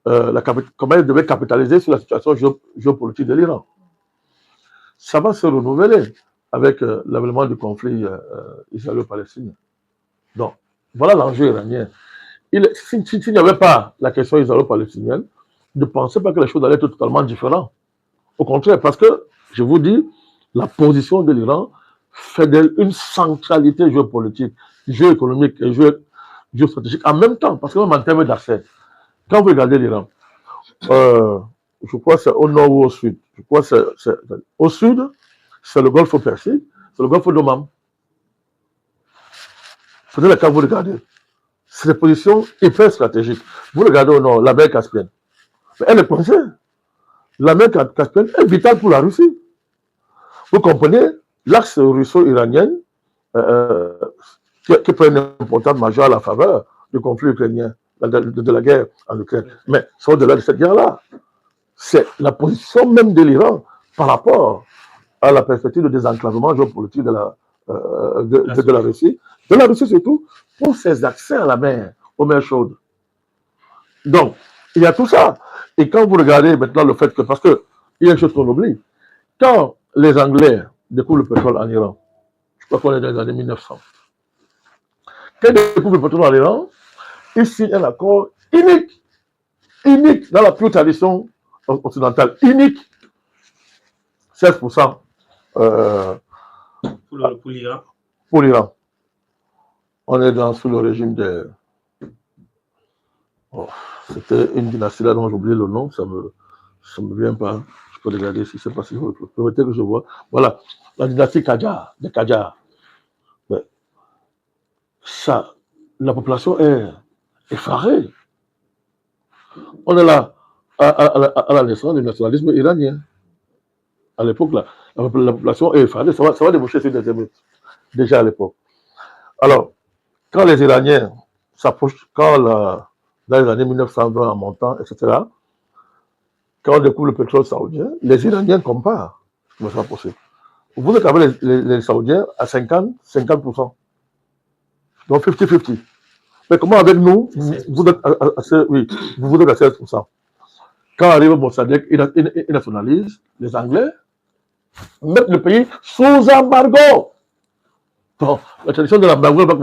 [SPEAKER 2] comment ils devaient capitaliser sur la situation géopolitique de l'Iran. Ça va se renouveler avec l'avènement du conflit israélo-palestinien. Donc, voilà l'enjeu iranien. S'il n'y avait pas la question israélo-palestinienne, ne pensez pas que les choses allaient être totalement différentes. Au contraire, parce que, je vous dis, la position de l'Iran fait d'elle une centralité géopolitique, géoéconomique et géostratégique en même temps, parce que même en termes d'accès, quand vous regardez l'Iran, je crois que c'est au nord ou au sud. Je crois que c'est au sud, c'est le golfe Persique, c'est le golfe d'Oman. C'est là quand vous regardez. C'est des positions hyper stratégiques. Vous regardez au nord, la mer Caspienne. Mais elle est coincée. La mer Caspienne est vitale pour la Russie. Vous comprenez, l'axe russo-iranien qui prend une importance majeure à la faveur du conflit ukrainien, de la guerre en Ukraine. Mais c'est au-delà de cette guerre-là. C'est la position même de l'Iran par rapport à la perspective de désenclavement géopolitique de la Russie. De la Russie surtout, pour ses accès à la mer, aux mers chaudes. Donc, il y a tout ça. Et quand vous regardez maintenant le fait que, parce qu'il y a une chose qu'on oublie, quand les Anglais découvrent le pétrole en Iran, je crois qu'on est dans les années 1900, quand ils découvrent le pétrole en Iran, ils signent un accord unique dans la pure tradition occidentale, unique, 16% pour l'Iran. On est sous le régime de... Oh, c'était une dynastie là dont j'ai oublié le nom, ça me vient pas. Je peux regarder si c'est pas si je permettez que je vois. Voilà, la dynastie de Qajar. Ça, la population est effarée. On est là à la naissance du nationalisme iranien. À l'époque, la population est effarée. Ça va déboucher sur des émeutes, déjà à l'époque. Alors, quand les Iraniens s'approchent, dans les années 1920 en montant, etc., quand on découvre le pétrole saoudien, les Iraniens comparent. Comment ça va possible? Vous êtes avec les Saoudiens à 50%. Donc 50-50. Mais comment avec nous, vous êtes à 16%. Quand arrive Mossadegh, il nationalise, les Anglais mettent le pays sous embargo. Donc, la tradition de l'embargo va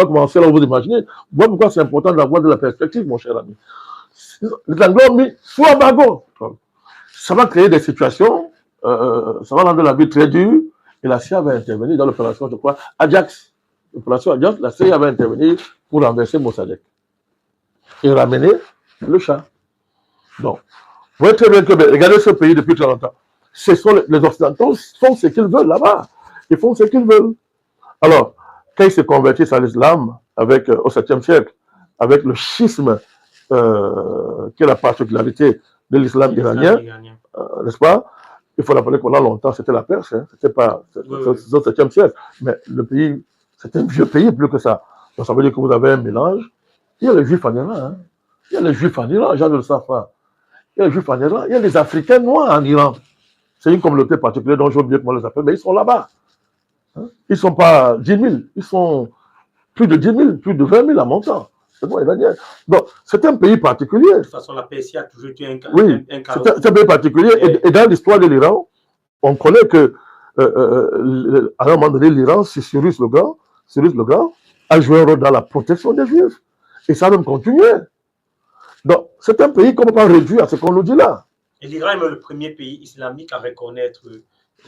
[SPEAKER 2] commencer là où vous imaginez. Voilà pourquoi c'est important d'avoir de la perspective, mon cher ami. Les Anglais ont mis sous embargo. Ça va créer des situations, ça va rendre la vie très dure, et la CIA va intervenir dans l'opération, je crois, Ajax. L'opération Ajax, la CIA va intervenir pour renverser Mossadegh et ramener le Shah. Donc, vous voyez très bien que, regardez ce pays depuis très longtemps. Les Occidentaux font ce qu'ils veulent là-bas. Ils font ce qu'ils veulent. Alors, quand ils se convertissent à l'islam, au 7e siècle, avec le schisme, qui est la particularité de l'islam iranien, n'est-ce pas? Il faut rappeler qu'on a longtemps, c'était la Perse, hein, c'était pas au 7e siècle, mais le pays, c'était un vieux pays plus que ça. Donc ça veut dire que vous avez un mélange. Il y a les Juifs en Iran, hein. Il y a les Juifs en Iran, gens ne le savent pas. Il y a les Juifs en Iran, il y a les Africains noirs en Iran. C'est une communauté particulière dont j'ai oublié comment on les appelle, mais ils sont là-bas. Hein? Ils ne sont pas 10 000, ils sont plus de 10 000, plus de 20 000 en montant. Donc, c'est un pays particulier.
[SPEAKER 3] De toute façon, la Persie a toujours été un cas.
[SPEAKER 2] Oui, c'est un pays particulier. Et dans l'histoire de l'Iran, on connaît que, à un moment donné, l'Iran, Cyrus le Grand, a joué un rôle dans la protection des Juifs. Et ça va même continuer. Donc, c'est un pays qu'on ne peut pas réduire à ce qu'on nous dit là.
[SPEAKER 3] Et l'Iran est le premier pays islamique à reconnaître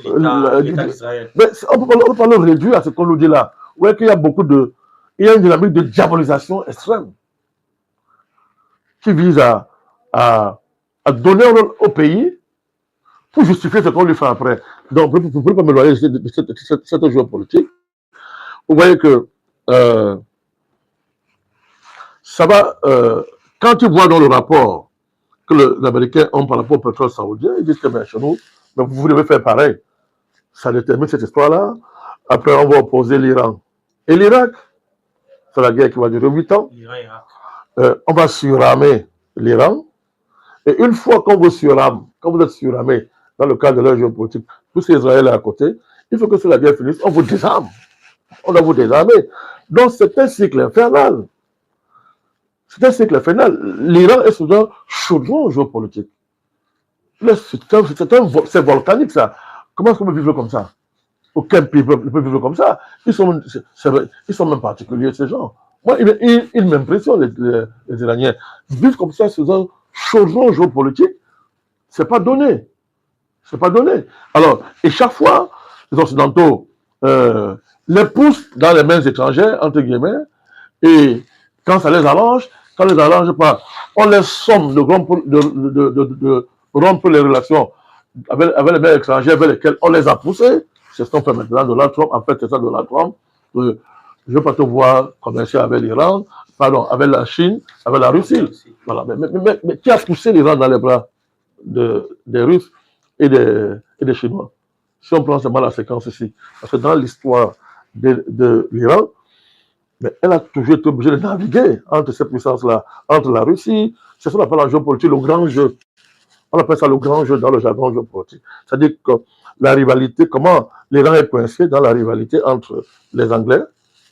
[SPEAKER 3] l'État d'Israël.
[SPEAKER 2] Mais on ne peut pas le réduire à ce qu'on nous dit là. Ouais, qu'il y a il y a une dynamique de diabolisation extrême qui vise à donner un rôle au pays pour justifier ce qu'on lui fait après. Donc, pour ne pas m'éloigner de cette géopolitique, vous voyez que ça va, quand tu vois dans le rapport que les Américains ont par rapport au pétrole saoudien, ils disent que ben, chez nous, ben, vous devez faire pareil. Ça détermine cette histoire-là. Après, on va opposer l'Iran et l'Irak. C'est la guerre qui va durer 8 ans. On va surramer l'Iran. Et une fois qu'on vous surrame, quand vous êtes surramé dans le cadre de leur géopolitique, tout Israël est à côté, il faut que la guerre finisse, on vous désarme. on doit vous désarmer. Donc c'est un cycle infernal. C'est un cycle infernal. L'Iran est sous un chaudron géopolitique. C'est volcanique ça. Comment est-ce qu'on peut vivre comme ça? Aucun pays ne peut vivre comme ça. Ils sont même particuliers, ces gens. Moi, ils m'impressionnent, les Iraniens. Vivre comme ça sous un chaudron géopolitique, c'est pas donné. C'est pas donné. Alors, et chaque fois, les Occidentaux les poussent dans les mains étrangères, entre guillemets, et quand ça les arrange, quand les arrange pas, on les somme de rompre les relations avec les mains étrangères avec lesquelles on les a poussés. C'est ce qu'on fait maintenant, Donald Trump. En fait, c'est ça, Donald Trump. Je ne veux pas te voir commercer avec l'Iran, pardon, avec la Chine, avec la Russie. Voilà. Mais qui a poussé l'Iran dans les bras des Russes et des Chinois? Si on prend seulement la séquence ici, parce que dans l'histoire de l'Iran, mais elle a toujours été obligée de naviguer entre ces puissances-là, entre la Russie, c'est ce qu'on appelle en géopolitique le grand jeu. On appelle ça le grand jeu dans le jargon géopolitique. C'est-à-dire que la rivalité, comment l'Iran est coincé dans la rivalité entre les Anglais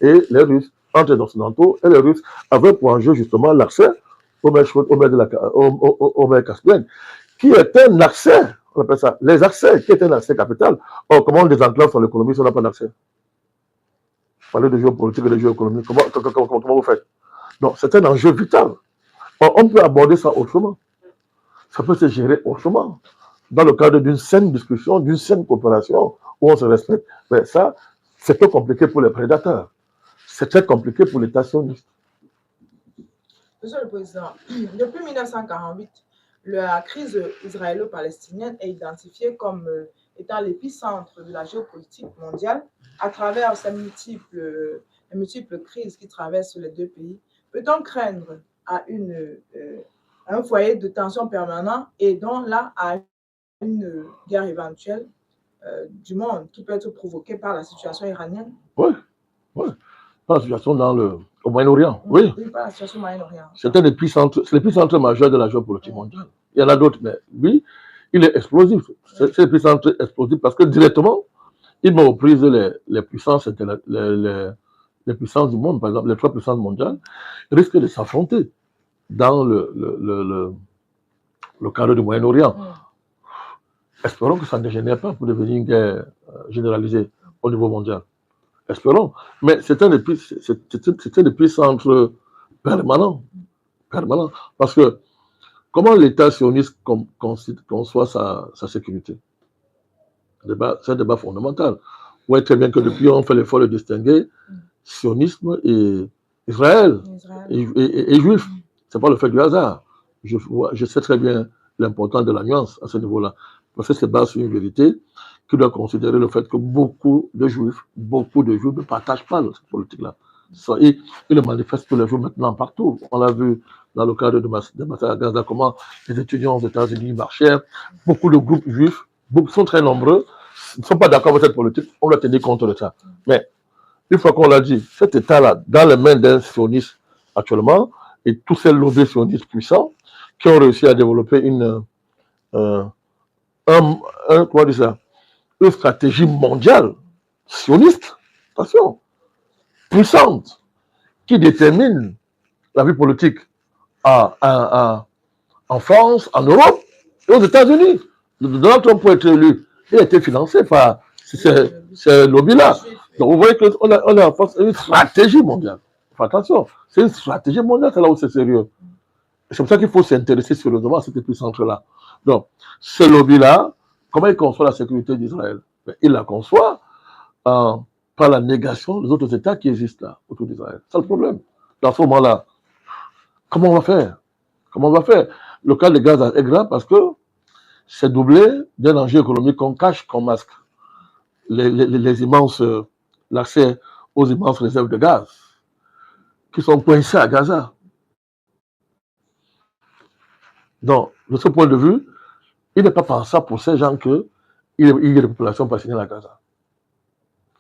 [SPEAKER 2] et les Russes, entre les Occidentaux et les Russes, avec pour enjeu justement l'accès au mer Caspienne, qui est un accès, on appelle ça, les accès, qui est un accès capital. Or, comment on désenclave sur l'économie si on n'a pas d'accès? Parler de géopolitique et de géoéconomie, comment vous faites? Donc, c'est un enjeu vital. Or, on peut aborder ça autrement. Ça peut se gérer autrement, dans le cadre d'une saine discussion, d'une saine coopération, où on se respecte. Mais ça, c'est peu compliqué pour les prédateurs. C'est très compliqué pour l'État sioniste.
[SPEAKER 1] Monsieur le Président, depuis 1948, la crise israélo-palestinienne est identifiée comme étant l'épicentre de la géopolitique mondiale à travers ces multiples crises qui traversent les deux pays. Peut-on craindre à un foyer de tension permanent et donc là à une guerre éventuelle du monde qui peut être provoquée par la situation iranienne?
[SPEAKER 2] Oui, par la situation au Moyen-Orient. Oui,
[SPEAKER 1] par la situation au Moyen-Orient.
[SPEAKER 2] C'est l'épicentre majeur de la géopolitique mondiale. Il y en a d'autres, mais lui, il est explosif. C'est l'épicentre explosif parce que directement, il met aux prises les puissances les puissances du monde, par exemple, les 3 puissances mondiales, risquent de s'affronter dans le cadre du Moyen-Orient. Espérons que ça ne dégénère pas pour devenir une guerre généralisée au niveau mondial. Espérons. Mais c'est un épicentre permanent. Parce que comment l'État sioniste conçoit sa sécurité? C'est un débat fondamental. Vous voyez très bien que depuis, on fait l'effort de distinguer sionisme et Israël et juif. Ce n'est pas le fait du hasard. Je sais très bien l'importance de la nuance à ce niveau-là. Parce que c'est basé sur une vérité qui doit considérer le fait que beaucoup de juifs ne partagent pas cette politique-là. Ils le manifestent tous les jours maintenant partout. On l'a vu dans le cadre de massacre à Gaza, comment les étudiants aux États-Unis marchaient. Beaucoup de groupes juifs, sont très nombreux, ne sont pas d'accord avec cette politique. On doit tenir compte de ça. Mais une fois qu'on l'a dit, cet État-là, dans les mains d'un sioniste actuellement, et tous ces lobbies sionistes puissants qui ont réussi à développer une stratégie mondiale sioniste, attention, puissante, qui détermine la vie politique en France, en Europe et aux États-Unis. Donald Trump peut être élu. Il a été financé par ces lobbies-là. Donc vous voyez qu'on est en face d'une stratégie mondiale. Enfin, attention, c'est une stratégie mondiale, c'est là où c'est sérieux. C'est pour ça qu'il faut s'intéresser sérieusement à cet épicentre-là. Donc, ce lobby-là, comment il conçoit la sécurité d'Israël? Il la conçoit par la négation des autres États qui existent là, autour d'Israël. C'est le problème. Dans ce moment-là, comment on va faire? Le cas de Gaza est grave parce que c'est doublé d'un enjeu économique qu'on cache, qu'on masque. L'accès aux immenses réserves de gaz qui sont coincées à Gaza. Donc, de ce point de vue, il n'est pas pensable pour ces gens qu'il y ait des populations palestiniennes à Gaza.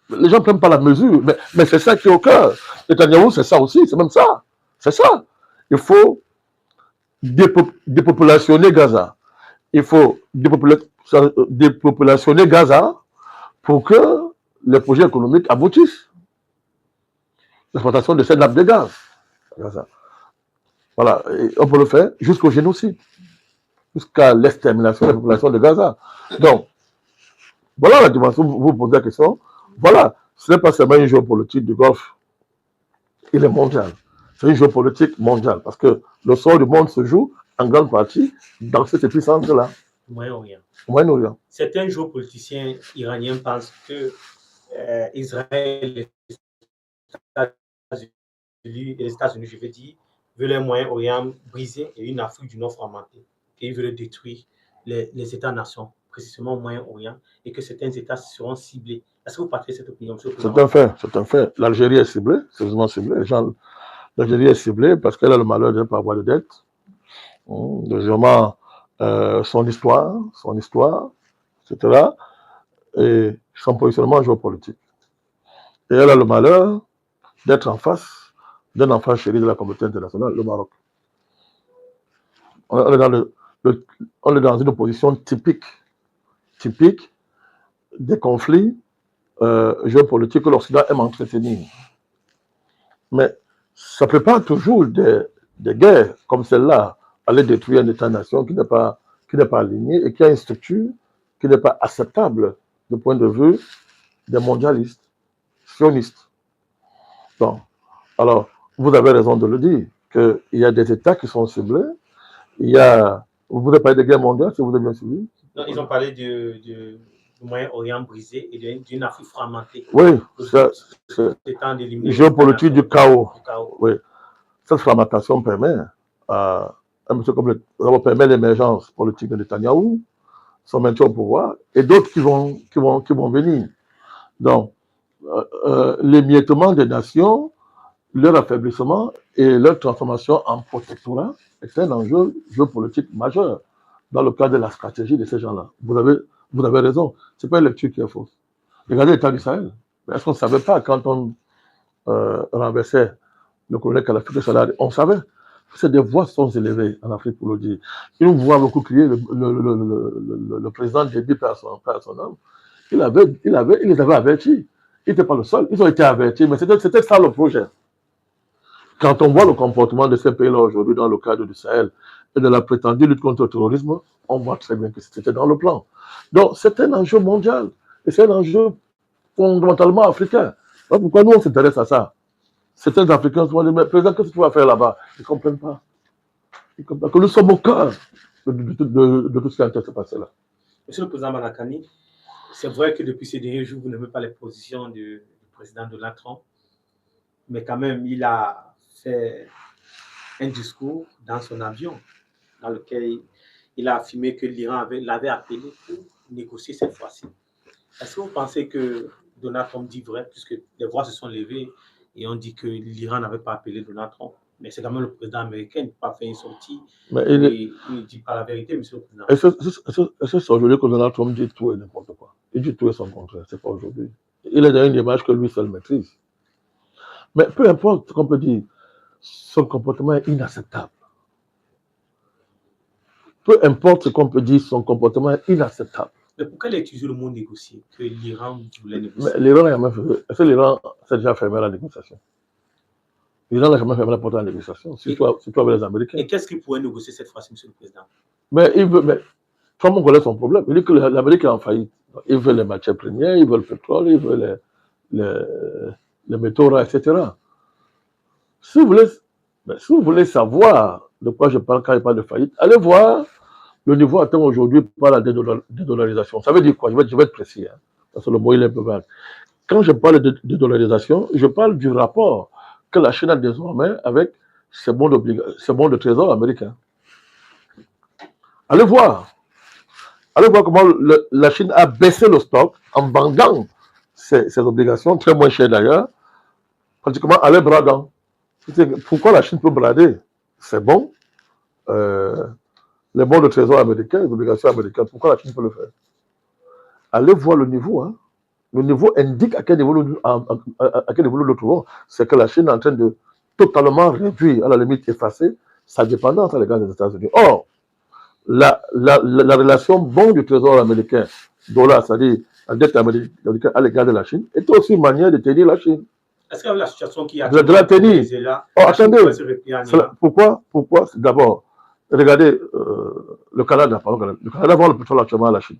[SPEAKER 2] Les gens ne prennent pas la mesure, mais c'est ça qui est au cœur. Netanyahou, c'est ça aussi, c'est même ça. C'est ça. Il faut dépopulationner Gaza. Il faut dépopulationner Gaza pour que les projets économiques aboutissent. l'exploitation de ces nappes de gaz. Gaza. Voilà, et on peut le faire jusqu'au génocide, jusqu'à l'extermination de la population de Gaza. Donc, voilà la dimension, vous posez la question. Voilà, ce n'est pas seulement une géopolitique du Golfe, il est mondial. C'est une géopolitique mondiale, parce que le sort du monde se joue en grande partie dans cette puissance-là.
[SPEAKER 3] Moyen-Orient.
[SPEAKER 2] Moyen-Orient.
[SPEAKER 3] Certains géopoliticiens iraniens pensent que Israël et les États-Unis, je veux dire, veulent un Moyen-Orient brisé et une Afrique du Nord fragmentée. Ils veulent détruire les États-nations, précisément au Moyen-Orient, et que certains États seront ciblés. Est-ce que vous partagez cette opinion?
[SPEAKER 2] C'est un fait, c'est un fait. L'Algérie est ciblée, sérieusement ciblée. L'Algérie est ciblée parce qu'elle a le malheur de ne pas avoir de dette. Deuxièmement, son histoire, etc. Et son positionnement géopolitique. Et elle a le malheur d'être en face d'un enfant chéri de la communauté internationale, le Maroc. On est dans une position typique des conflits géopolitiques que l'Occident aime entretenir. Mais ça ne peut pas toujours des guerres comme celle-là aller détruire un État-nation qui n'est pas aligné et qui a une structure qui n'est pas acceptable du point de vue des mondialistes, sionistes. Bon. Alors, vous avez raison de le dire, qu'il y a des États qui sont ciblés. Vous voulez parler de guerre mondiale, si vous avez bien suivi?
[SPEAKER 3] Non, ils ont parlé du Moyen-Orient brisé et d'une Afrique fragmentée.
[SPEAKER 2] Oui, c'est géopolitique du chaos. Oui. Cette fragmentation permet à un monsieur comme permet l'émergence politique de Netanyahou, son maintien au pouvoir, et d'autres qui vont venir. Donc, l'émiettement des nations, leur affaiblissement et leur transformation en protectorat est un enjeu géopolitique majeur dans le cadre de la stratégie de ces gens-là. Vous avez raison, ce n'est pas une lecture qui est fausse. Regardez l'État d'Israël. Est-ce qu'on ne savait pas quand on renversait le colonel Kadhafi de Salah? On savait. Des voix sont élevées en Afrique pour le dire. Une voix beaucoup criée, le président Déby, par son homme, il les avait avertis. Il n'était pas le seul. Ils ont été avertis, mais c'était ça le projet. Quand on voit le comportement de ces pays-là aujourd'hui dans le cadre du Sahel et de la prétendue lutte contre le terrorisme, on voit très bien que c'était dans le plan. Donc, c'est un enjeu mondial et c'est un enjeu fondamentalement africain. Alors, pourquoi nous, on s'intéresse à ça? Certains Africains se disent, mais président, qu'est-ce que tu vas faire là-bas? Ils ne comprennent pas. Ils comprennent pas que nous sommes au cœur de tout ce qui est en train de se passer là.
[SPEAKER 3] Monsieur le président Manakani, c'est vrai que depuis ces derniers jours, vous n'aimez pas les positions du président Donald Trump, mais quand même, il a fait un discours dans son avion dans lequel il a affirmé que l'Iran l'avait appelé pour négocier cette fois-ci. Est-ce que vous pensez que Donald Trump dit vrai, puisque les voix se sont levées et on dit que l'Iran n'avait pas appelé Donald Trump? Mais c'est quand même le président américain, il n'a pas fait une sortie. Mais il ne dit pas la vérité, monsieur le président.
[SPEAKER 2] Est-ce que c'est aujourd'hui que Donald Trump dit tout et n'importe quoi? Il dit tout et son contraire, c'est pas aujourd'hui. Il est dans une image que lui seul maîtrise. Mais peu importe ce qu'on peut dire, son comportement est inacceptable. Peu importe ce qu'on peut dire, son comportement est inacceptable.
[SPEAKER 3] Mais pourquoi il a utilisé le mot négocier, que l'Iran voulait négocier?
[SPEAKER 2] Mais l'Iran n'a jamais fait. Est-ce que l'Iran s'est déjà fermé à la négociation? L'Iran n'a jamais fermé la porte à la négociation, surtout avec les Américains.
[SPEAKER 3] Et qu'est-ce qu'il pourrait négocier cette fois-ci, monsieur le président?
[SPEAKER 2] Mais tout le monde connaît son problème. Il dit que l'Amérique est en faillite. Ils veulent les matières premières, ils veulent le pétrole, ils veulent les métaux rares, etc. Si vous voulez savoir de quoi je parle quand il parle de faillite, allez voir le niveau atteint aujourd'hui par la dédollarisation. Ça veut dire quoi? Je vais être précis, hein, parce que le mot il est un peu vague. Quand je parle de dédollarisation, je parle du rapport que la Chine a désormais avec ses bons de trésor américains. Allez voir comment la Chine a baissé le stock en vendant ses obligations, très moins chères d'ailleurs, pratiquement à les bradant. Pourquoi la Chine peut brader? C'est bon. Les bons de trésor américains, les obligations américaines, pourquoi la Chine peut le faire? Allez voir le niveau. Hein. Le niveau indique à quel niveau nous le trouvons. C'est que la Chine est en train de totalement réduire, à la limite effacer, sa dépendance à l'égard des États-Unis. Or, la relation bon du trésor américain, dollar, c'est-à-dire la dette américaine à l'égard de la Chine, est aussi une manière de tenir la Chine.
[SPEAKER 3] Est-ce que la situation qui a
[SPEAKER 2] de la tenue. Oh, attendez. Pourquoi? D'abord, regardez le Canada. Pardon, le Canada vend le pétrole actuellement à la Chine.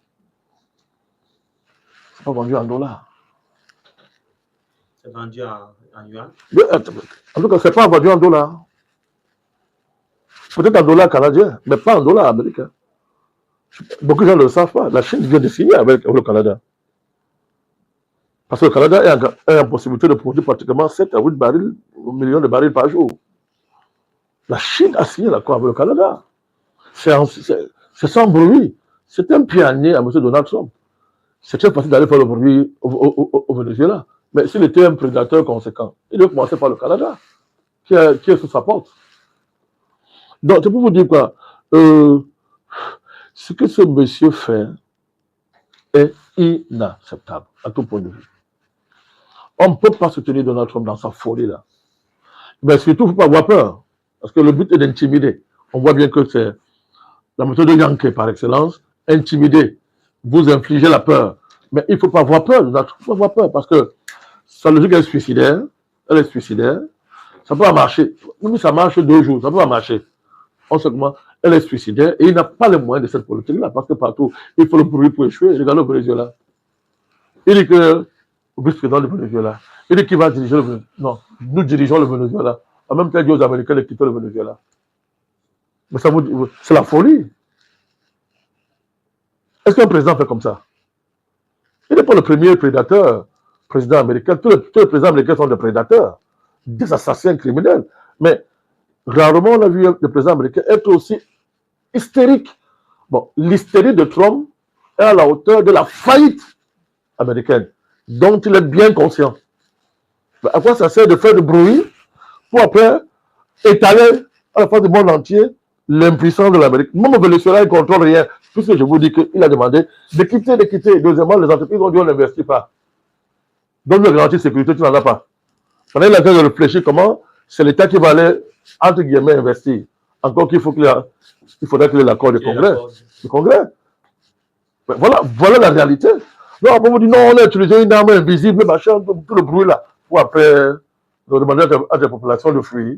[SPEAKER 2] C'est pas vendu en dollars.
[SPEAKER 3] C'est vendu en yuan.
[SPEAKER 2] En tout cas, c'est pas vendu en dollars. Peut-être en dollars canadiens, mais pas en dollars américains. Beaucoup de gens ne le savent pas. La Chine vient de signer avec le Canada. Parce que le Canada a la possibilité de produire pratiquement 7 à 8 millions de barils par jour. La Chine a signé l'accord avec le Canada. C'est sans bruit. C'est un pionnier à M. Donald Trump. C'est très facile d'aller faire le bruit au Venezuela. Mais s'il était un prédateur conséquent, il devait commencer par le Canada, qui est sous sa porte. Donc, c'est pour vous dire quoi? Ce que ce monsieur fait est inacceptable, à tout point de vue. On ne peut pas soutenir Donald Trump dans sa folie-là. Mais surtout, il ne faut pas avoir peur. Parce que le but est d'intimider. On voit bien que c'est la méthode de Yankee par excellence. Intimider. Vous infligez la peur. Mais il ne faut pas avoir peur. Il ne faut pas avoir peur parce que sa logique est suicidaire. Elle est suicidaire. Ça peut pas marcher. Même si ça marche 2 jours, ça ne peut pas marcher. On sait comment. Elle est suicidaire et il n'a pas les moyens de cette politique-là parce que partout, il faut le bruit pour échouer. Regardez le Venezuela. Il dit que le vice-président du Venezuela, il dit qu'il va diriger le Venezuela. Non, nous dirigeons le Venezuela. En même temps, il dit aux Américains de quitter le Venezuela. Mais ça vous, c'est la folie. Est-ce qu'un président fait comme ça? Il n'est pas le premier président américain. Tous les présidents américains sont des prédateurs, des assassins criminels. Mais rarement on a vu le président américain être aussi hystérique. Bon, l'hystérie de Trump est à la hauteur de la faillite américaine, dont il est bien conscient. Mais à quoi ça sert de faire du bruit pour après étaler à la face du monde entier l'impuissance de l'Amérique? Même au Venezuela, il ne contrôle rien. Puisque je vous dis qu'il a demandé de quitter. Deuxièmement, les entreprises ont dit on n'investit pas. Donc, le garantie de sécurité, tu n'en as pas. On est en train de réfléchir comment c'est l'État qui va aller, entre guillemets, investir. Encore qu'il faudrait qu'il y ait l'accord du Congrès. Mais voilà la réalité. Non, on vous dit non, on a utilisé une arme invisible, machin, tout le bruit là, pour après demander à des populations de fuir.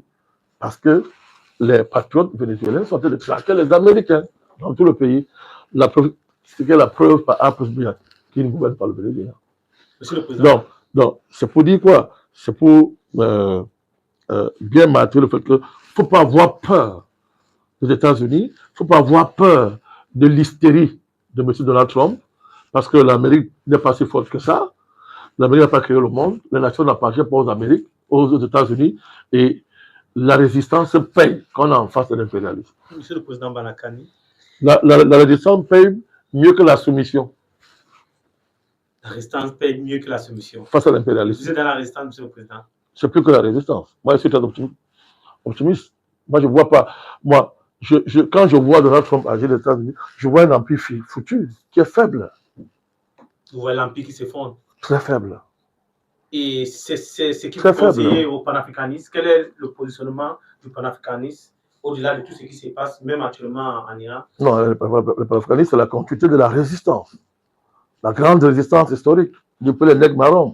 [SPEAKER 2] Parce que les patriotes vénézuéliens sont en train de traquer les Américains dans tout le pays. C'est la preuve par A plus B qu'ils ne gouvernent pas le Venezuela.
[SPEAKER 3] Monsieur le Président.
[SPEAKER 2] Donc, c'est pour dire quoi? C'est pour bien marquer le fait qu'il ne faut pas avoir peur des États-Unis, il ne faut pas avoir peur de l'hystérie de M. Donald Trump, parce que l'Amérique n'est pas si forte que ça. L'Amérique n'a pas créé le monde, les nations n'appartiennent pas aux Amériques, aux États-Unis, et la résistance paye quand on est en face de l'impérialisme.
[SPEAKER 3] Monsieur le Président Banakani.
[SPEAKER 2] La résistance paye mieux que la soumission.
[SPEAKER 3] La résistance paye mieux que la soumission.
[SPEAKER 2] Face à l'impérialisme.
[SPEAKER 3] Vous êtes dans la résistance, Monsieur le Président?
[SPEAKER 2] C'est plus que la résistance. Moi, je suis très optimiste. Moi, je ne vois pas. Moi, quand je vois Donald Trump agir aux États-Unis, je vois un empire foutu, qui est faible.
[SPEAKER 3] Vous voyez l'empire qui s'effondre?
[SPEAKER 2] Très faible.
[SPEAKER 3] Et c'est ce qui vous conseille au panafricanisme. Quel est le positionnement du panafricanisme au-delà de tout ce qui se passe, même actuellement en Iran?
[SPEAKER 2] Non, le panafricanisme, c'est la continuité de la résistance. La grande résistance historique, depuis les nègres marrons,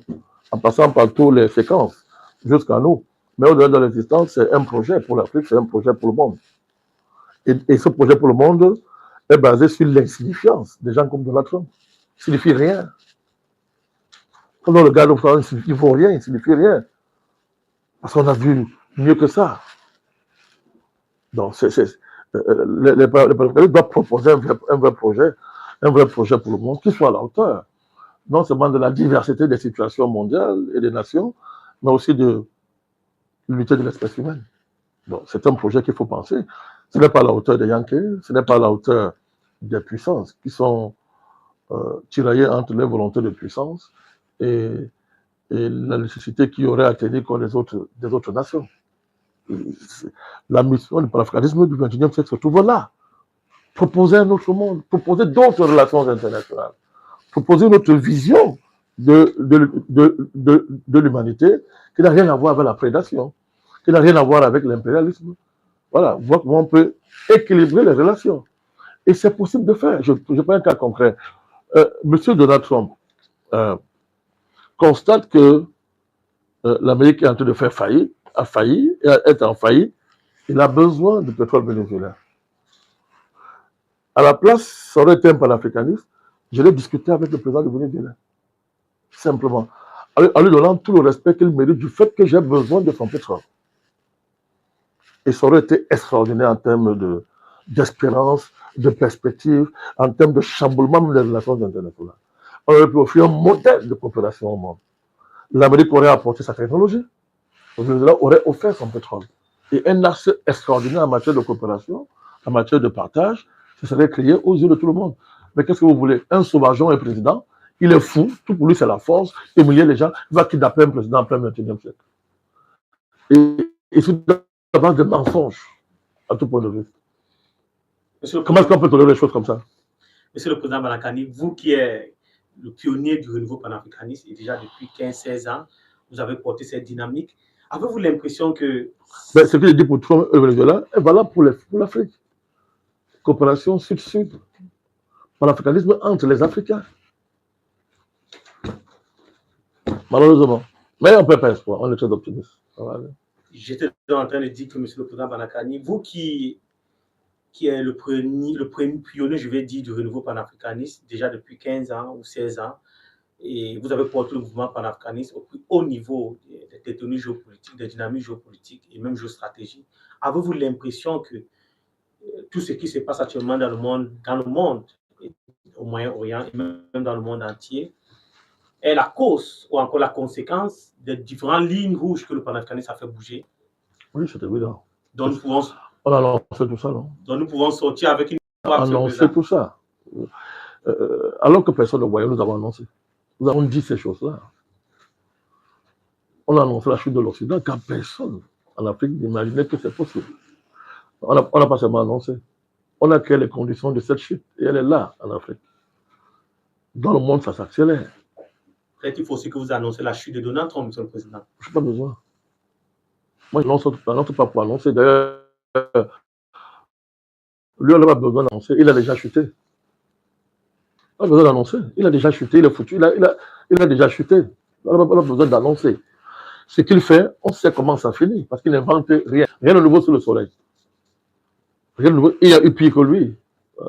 [SPEAKER 2] en passant par toutes les séquences, jusqu'à nous. Mais au-delà de la résistance, c'est un projet pour l'Afrique, c'est un projet pour le monde. Et ce projet pour le monde est basé sur l'insignifiance des gens comme Donald Trump. Il ne signifie rien. Quand le gars de France, il ne vaut rien, il ne signifie rien. Parce qu'on a vu mieux que ça. Donc, les panafricanistes doivent proposer un vrai projet pour le monde qui soit à la hauteur, non seulement de la diversité des situations mondiales et des nations, mais aussi de l'unité de l'espèce humaine. Donc, c'est un projet qu'il faut penser. Ce n'est pas à la hauteur des Yankees, ce n'est pas à la hauteur des puissances qui sont tiraillées entre les volontés de puissance et la nécessité qu'il y aurait à tenir contre des autres nations. La mission du panafricanisme du XXIe siècle se trouve là. Proposer un autre monde, proposer d'autres relations internationales, proposer une autre vision de l'humanité qui n'a rien à voir avec la prédation, qui n'a rien à voir avec l'impérialisme. Voilà, voir comment on peut équilibrer les relations. Et c'est possible de faire. Je prends un cas concret. Monsieur Donald Trump constate que l'Amérique est en train de faire faillite, a failli, est en faillite, il a besoin de pétrole vénézuélien. À la place, ça aurait été un panafricaniste, je l'ai discuté avec le président du Venezuela. Simplement. En lui donnant tout le respect qu'il mérite du fait que j'ai besoin de son pétrole. Et ça aurait été extraordinaire en termes d'espérance, de perspective, en termes de chamboulement des relations internationales. On aurait pu offrir un modèle de coopération au monde. L'Amérique aurait apporté sa technologie, le Venezuela aurait offert son pétrole. Et un axe extraordinaire en matière de coopération, en matière de partage, ce serait créé aux yeux de tout le monde. Mais qu'est-ce que vous voulez? Un sauvageon est président, il est fou, tout pour lui c'est la force, humilier les gens, il va kidnapper un président en plein 21e siècle. Et c'est d'abord des mensonges, à tout point de vue. Comment est-ce qu'on peut tolérer des choses comme ça?
[SPEAKER 3] Monsieur le Président Balakani, vous qui êtes le pionnier du renouveau panafricaniste et déjà depuis 15-16 ans, vous avez porté cette dynamique. Avez-vous l'impression que...
[SPEAKER 2] Ben, ce que je dis pour Trump et le Venezuela est valable pour l'Afrique. Coopération sud-sud. Panafricanisme entre les Africains. Malheureusement. Mais on ne peut pas espoir, on est très optimiste.
[SPEAKER 3] J'étais en train de dire que, Monsieur le Président Balakani, vous qui est le premier pionnier, je vais dire, du renouveau panafricaniste, déjà depuis 15 ans ou 16 ans, et vous avez porté le mouvement panafricaniste au plus haut niveau des technologies géopolitiques, des dynamiques géopolitiques et même géostratégiques. Avez-vous l'impression que tout ce qui se passe actuellement dans le monde, au Moyen-Orient et même dans le monde entier, est la cause ou encore la conséquence des différentes lignes rouges que le panafricanisme a fait bouger?
[SPEAKER 2] Oui, c'est évident.
[SPEAKER 3] Donc nous pouvons...
[SPEAKER 2] On a annoncé tout ça, non?
[SPEAKER 3] Donc nous pouvons sortir avec une...
[SPEAKER 2] On a annoncé tout ça. Alors que personne ne voyait, nous avons annoncé. Nous avons dit ces choses-là. On a annoncé la chute de l'Occident car personne en Afrique n'imaginait que c'est possible. On n'a pas seulement annoncé. On a créé les conditions de cette chute et elle est là en Afrique. Dans le monde, ça s'accélère.
[SPEAKER 3] Peut-être qu'il faut aussi que vous annoncez la chute de Donald Trump, Monsieur le Président.
[SPEAKER 2] Je n'ai pas besoin. Moi, je n'annonce pas pour annoncer. D'ailleurs, lui, on n'a pas besoin d'annoncer. Il a déjà chuté. On n'a pas besoin d'annoncer. Il a déjà chuté, il est foutu. Il a déjà chuté. On n'a pas besoin d'annoncer. Ce qu'il fait, on sait comment ça finit. Parce qu'il n'invente rien. Rien de nouveau sous le soleil. Rien de nouveau. Il y a eu pire que lui.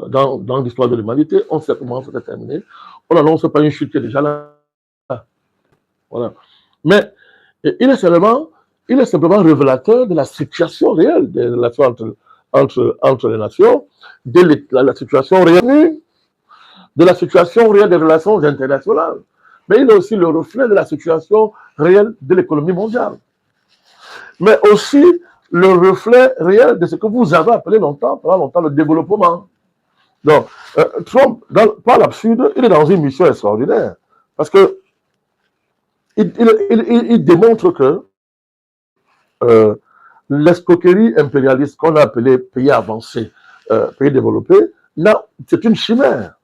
[SPEAKER 2] Dans l'histoire de l'humanité, on sait comment ça s'est terminé. On n'annonce pas une chute qui est déjà là. Voilà. Mais il est simplement révélateur de la situation réelle des relations entre les nations, de la situation réelle, de la situation réelle des relations internationales. Mais il est aussi le reflet de la situation réelle de l'économie mondiale. Mais aussi le reflet réel de ce que vous avez appelé pendant longtemps le développement. Donc, Trump, par l'absurde, il est dans une mission extraordinaire. Parce que il démontre que l'escroquerie impérialiste qu'on a appelée pays avancés, pays développés, c'est une chimère.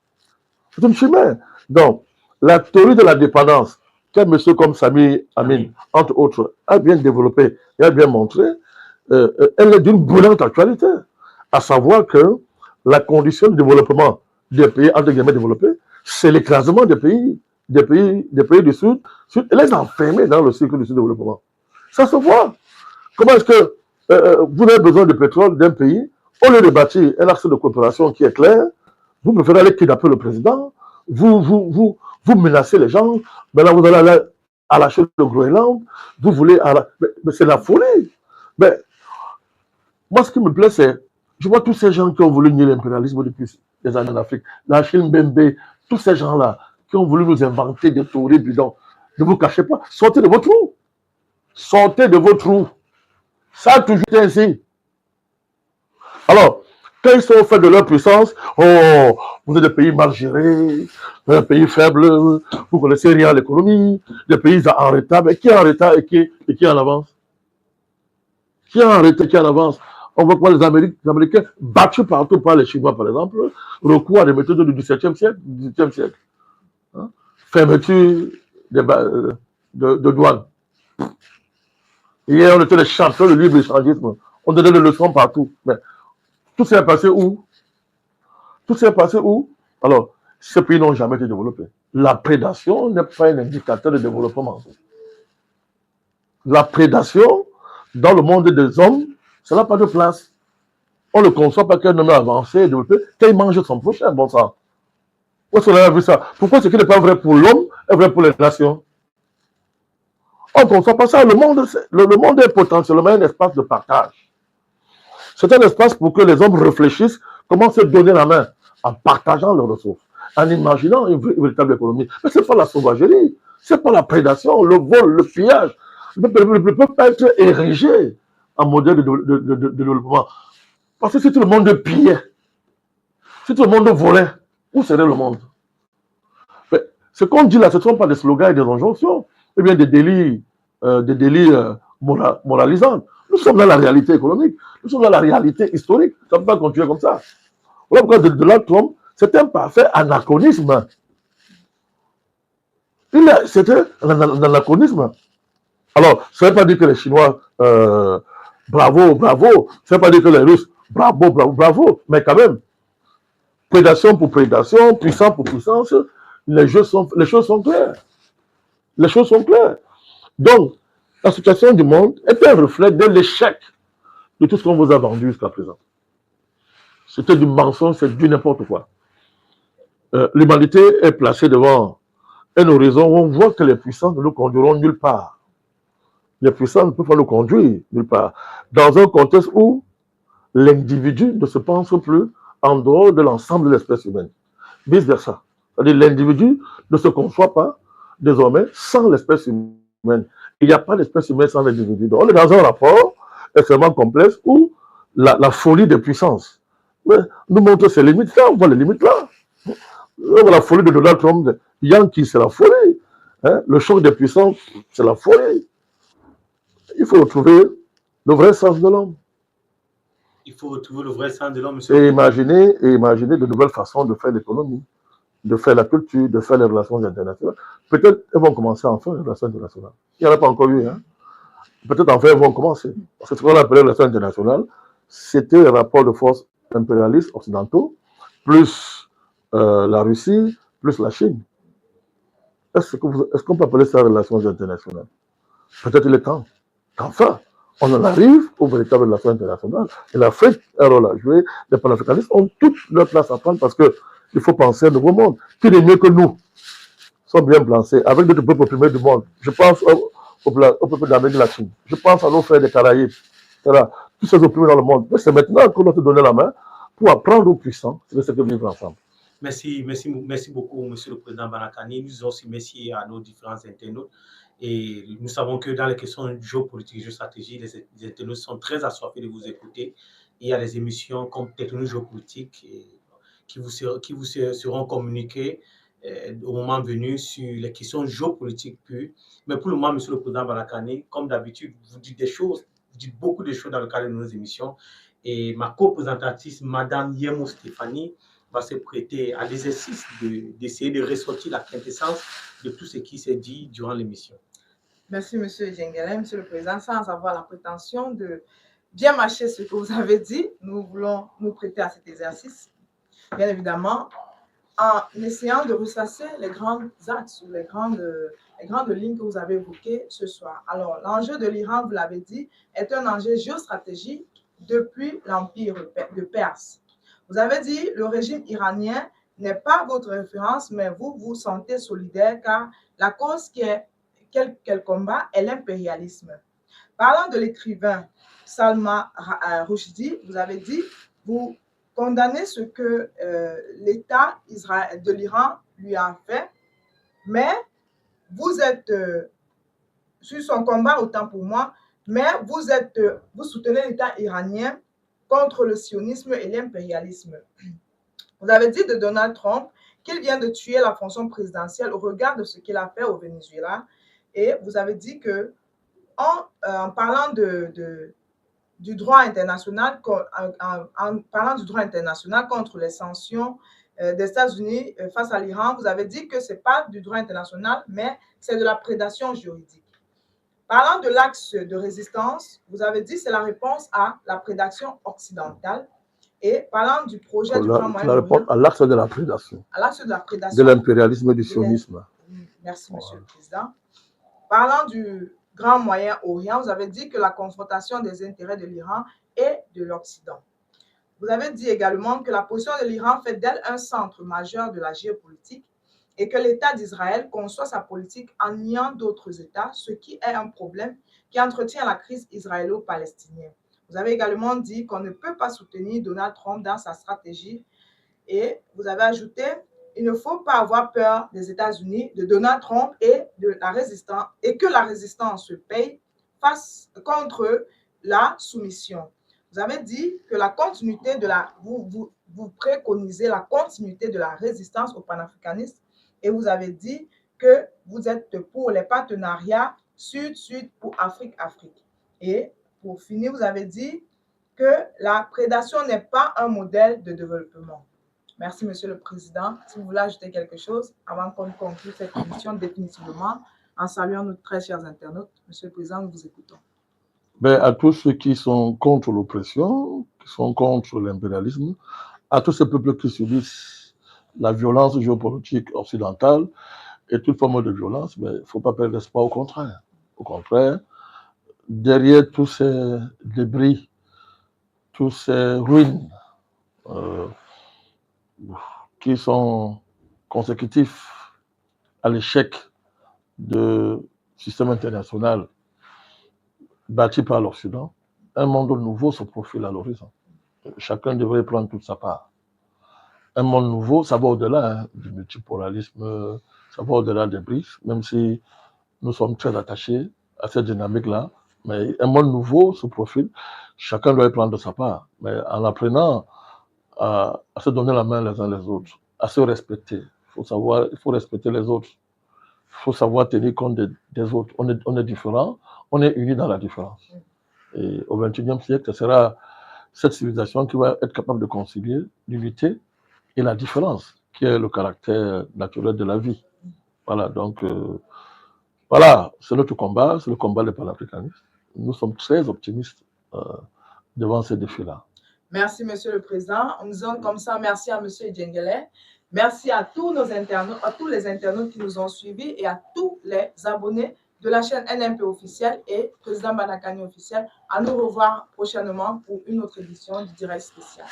[SPEAKER 2] C'est une chimère. Donc, la théorie de la dépendance, qu'un monsieur comme Sami Amin, entre autres, a bien développé et a bien montré, elle est d'une brûlante actualité. À savoir que la condition de développement des pays, entre guillemets, développés, c'est l'écrasement des pays du Sud, et les enfermer dans le cycle du sous-développement. Ça se voit. Comment est-ce que vous avez besoin de pétrole d'un pays, au lieu de bâtir un axe de coopération qui est clair, vous préférez aller kidnapper le président, vous menacez les gens, maintenant vous allez aller arracher le Groenland, vous voulez... Mais c'est la folie. Mais moi, ce qui me plaît, c'est, je vois tous ces gens qui ont voulu nier l'impérialisme depuis des années en Afrique, Achille Mbembe, tous ces gens-là qui ont voulu nous inventer des théories bidons. Ne vous cachez pas, sortez de vos trous. Sortez de vos trous. Ça a toujours été ainsi. Alors, quand ils sont au fait de leur puissance, oh, vous êtes des pays mal gérés, un pays faible, vous connaissez rien à l'économie, des pays en retard, mais qui est en retard et qui est en avance? Qui est en retard et qui est en avance? On voit quoi les Américains, battus partout par les Chinois, par exemple, recours à des méthodes du XVIIe siècle, du XVIIIe siècle. Hein? Fermeture de douane. Hier, on était les champions de libre-échangisme. On donnait des leçons partout. Mais tout s'est passé où? Tout s'est passé où? Alors, ces pays n'ont jamais été développés. La prédation n'est pas un indicateur de développement. la prédation dans le monde des hommes, ça n'a pas de place. On ne conçoit pas qu'un homme avancé, développé, qu'il mange son prochain, bon sang. Où est-ce qu'on a vu ça? Pourquoi ce qui n'est pas vrai pour l'homme est vrai pour les nations? On ne conçoit pas ça. Le monde est potentiellement un espace de partage. C'est un espace pour que les hommes réfléchissent comment se donner la main en partageant leurs ressources, en imaginant une véritable économie. Mais ce n'est pas la sauvagerie, ce n'est pas la prédation, le vol, le pillage. Ne peut pas être érigé en modèle de développement. Parce que si tout le monde pillait, si tout le monde volait, où serait le monde? Mais ce qu'on dit là, ce ne sont pas des slogans et des injonctions, eh bien des délits moralisants. Nous sommes dans la réalité économique, nous sommes dans la réalité historique. Ça ne peut pas continuer comme ça. Voilà pourquoi Donald Trump, c'est un parfait anachronisme. C'était un anachronisme. Alors, ça ne veut pas dire que les Chinois, bravo, bravo. Ça ne veut pas dire que les Russes, bravo, bravo, bravo. Mais quand même, prédation pour prédation, puissance pour puissance, les choses sont claires. Les choses sont claires. Donc, la situation du monde est un reflet de l'échec de tout ce qu'on vous a vendu jusqu'à présent. C'était du mensonge, c'est du n'importe quoi. L'humanité est placée devant un horizon où on voit que les puissants ne nous conduiront nulle part. Les puissants ne peuvent pas nous conduire nulle part. Dans un contexte où l'individu ne se pense plus en dehors de l'ensemble de l'espèce humaine. Vice-versa. C'est-à-dire l'individu ne se conçoit pas désormais sans l'espèce humaine. Il n'y a pas d'espèce humaine sans l'individu. Donc on est dans un rapport extrêmement complexe où la folie des puissances nous montre ses limites là, on voit les limites là. La folie de Donald Trump, Yankee, c'est la folie. Hein? Le choc des puissances, c'est la folie. Il faut retrouver le vrai sens de l'homme.
[SPEAKER 3] Il faut retrouver le vrai sens de l'homme, monsieur.
[SPEAKER 2] Et imaginer de nouvelles façons de faire l'économie, de faire la culture, de faire les relations internationales. Peut-être elles vont commencer à faire les relations internationales. Il n'y en a pas encore eu. Hein? Peut-être enfin elles vont commencer. Parce que ce qu'on appelait les relations internationales, c'était les rapports de force impérialistes occidentaux, plus la Russie, plus la Chine. Est-ce qu'on peut appeler ça relations internationales? Peut-être il est temps qu'enfin, on en arrive aux véritables relations internationales. Et l'Afrique a un rôle à jouer. Les panafricanistes ont toute leur place à prendre parce qu'il faut penser à un nouveau monde. Qui est mieux que nous sont bien placés avec d'autres peuples opprimés du monde. Je pense au peuple d'Amérique latine. Je pense à nos frères des Caraïbes. Voilà. Tous ces opprimés dans le monde. Mais c'est maintenant qu'on doit se donner la main pour apprendre aux puissants ce que vivre ensemble.
[SPEAKER 3] Merci beaucoup, Monsieur le Président Banakani. Nous aussi merci à nos différents internautes. Et nous savons que dans les questions géopolitiques et géostratégie, les internautes sont très assoiffés de vous écouter. Il y a des émissions comme Technologie géopolitique qui vous seront communiquées au moment venu sur les questions géopolitiques pures. Mais pour le moment, Monsieur le Président Banakani, comme d'habitude, vous dites beaucoup de choses dans le cadre de nos émissions. Et ma co-présentatrice, Madame Yemo Stéphanie, va se prêter à l'exercice d'essayer de ressortir la quintessence de tout ce qui s'est dit durant l'émission.
[SPEAKER 1] Merci, Monsieur Djengele, Monsieur le Président. Sans avoir la prétention de bien mâcher ce que vous avez dit, nous voulons nous prêter à cet exercice, bien évidemment, en essayant de ressasser les grands axes ou les grandes lignes que vous avez évoquées ce soir. Alors, l'enjeu de l'Iran, vous l'avez dit, est un enjeu géostratégique depuis l'Empire de Perse. Vous avez dit, le régime iranien n'est pas votre référence, mais vous vous sentez solidaire car la cause qu'elle combat est l'impérialisme. Parlant de l'écrivain Salman Rushdie, vous avez dit, vous condamnez ce que l'État de l'Iran lui a fait, mais vous êtes sur son combat, autant pour moi, mais vous soutenez l'État iranien contre le sionisme et l'impérialisme. Vous avez dit de Donald Trump qu'il vient de tuer la fonction présidentielle au regard de ce qu'il a fait au Venezuela. Et vous avez dit que en parlant du droit international, contre les sanctions des États-Unis face à l'Iran, vous avez dit que ce n'est pas du droit international, mais c'est de la prédation juridique. Parlant de l'axe de résistance, vous avez dit que c'est la réponse à la prédation occidentale. Et parlant du projet du plan Moyen-Orient,
[SPEAKER 2] à l'axe de la prédation.
[SPEAKER 1] À l'axe de la prédation.
[SPEAKER 2] De l'impérialisme et du sionisme.
[SPEAKER 1] Merci, Monsieur le Président. Parlant du Grand Moyen-Orient, vous avez dit que la confrontation des intérêts de l'Iran et de l'Occident. Vous avez dit également que la position de l'Iran fait d'elle un centre majeur de la géopolitique et que l'État d'Israël conçoit sa politique en niant d'autres États, ce qui est un problème qui entretient la crise israélo-palestinienne. Vous avez également dit qu'on ne peut pas soutenir Donald Trump dans sa stratégie et vous avez ajouté il ne faut pas avoir peur des États-Unis, de Donald Trump et de la résistance, et que la résistance se paye face contre la soumission. Vous avez dit que la continuité de la... Vous préconisez la continuité de la résistance au panafricanisme et vous avez dit que vous êtes pour les partenariats Sud-Sud pour Afrique-Afrique. Et pour finir, vous avez dit que la prédation n'est pas un modèle de développement. Merci, Monsieur le Président. Si vous voulez ajouter quelque chose avant qu'on conclue cette émission définitivement, en saluant nos très chers internautes, Monsieur le Président, nous vous écoutons.
[SPEAKER 2] Ben, à tous ceux qui sont contre l'oppression, qui sont contre l'impérialisme, à tous ces peuples qui subissent la violence géopolitique occidentale et toute forme de violence, il ne faut pas perdre espoir, au contraire. Au contraire, derrière tous ces débris, tous ces ruines qui sont consécutifs à l'échec du système international bâti par l'Occident, un monde nouveau se profile à l'horizon. Chacun devrait prendre toute sa part. Un monde nouveau, ça va au-delà du multipolarisme, ça va au-delà des BRICS, même si nous sommes très attachés à cette dynamique-là. Mais un monde nouveau se profile, chacun doit y prendre sa part. Mais en apprenant à se donner la main les uns les autres, à se respecter. Il faut respecter les autres. Il faut savoir tenir compte des autres. On est différents, on est unis dans la différence. Et au XXIe siècle, ce sera cette civilisation qui va être capable de concilier l'unité et la différence, qui est le caractère naturel de la vie. Voilà, donc, voilà, c'est notre combat, c'est le combat des panafricanistes. Nous sommes très optimistes devant ces défis-là.
[SPEAKER 1] Merci, Monsieur le Président. Nous disons comme ça, merci à Monsieur Djengele. Merci à tous nos internautes, à tous les internautes qui nous ont suivis et à tous les abonnés de la chaîne NMP officielle et Président Banakani officiel. À nous revoir prochainement pour une autre édition du Direct spécial.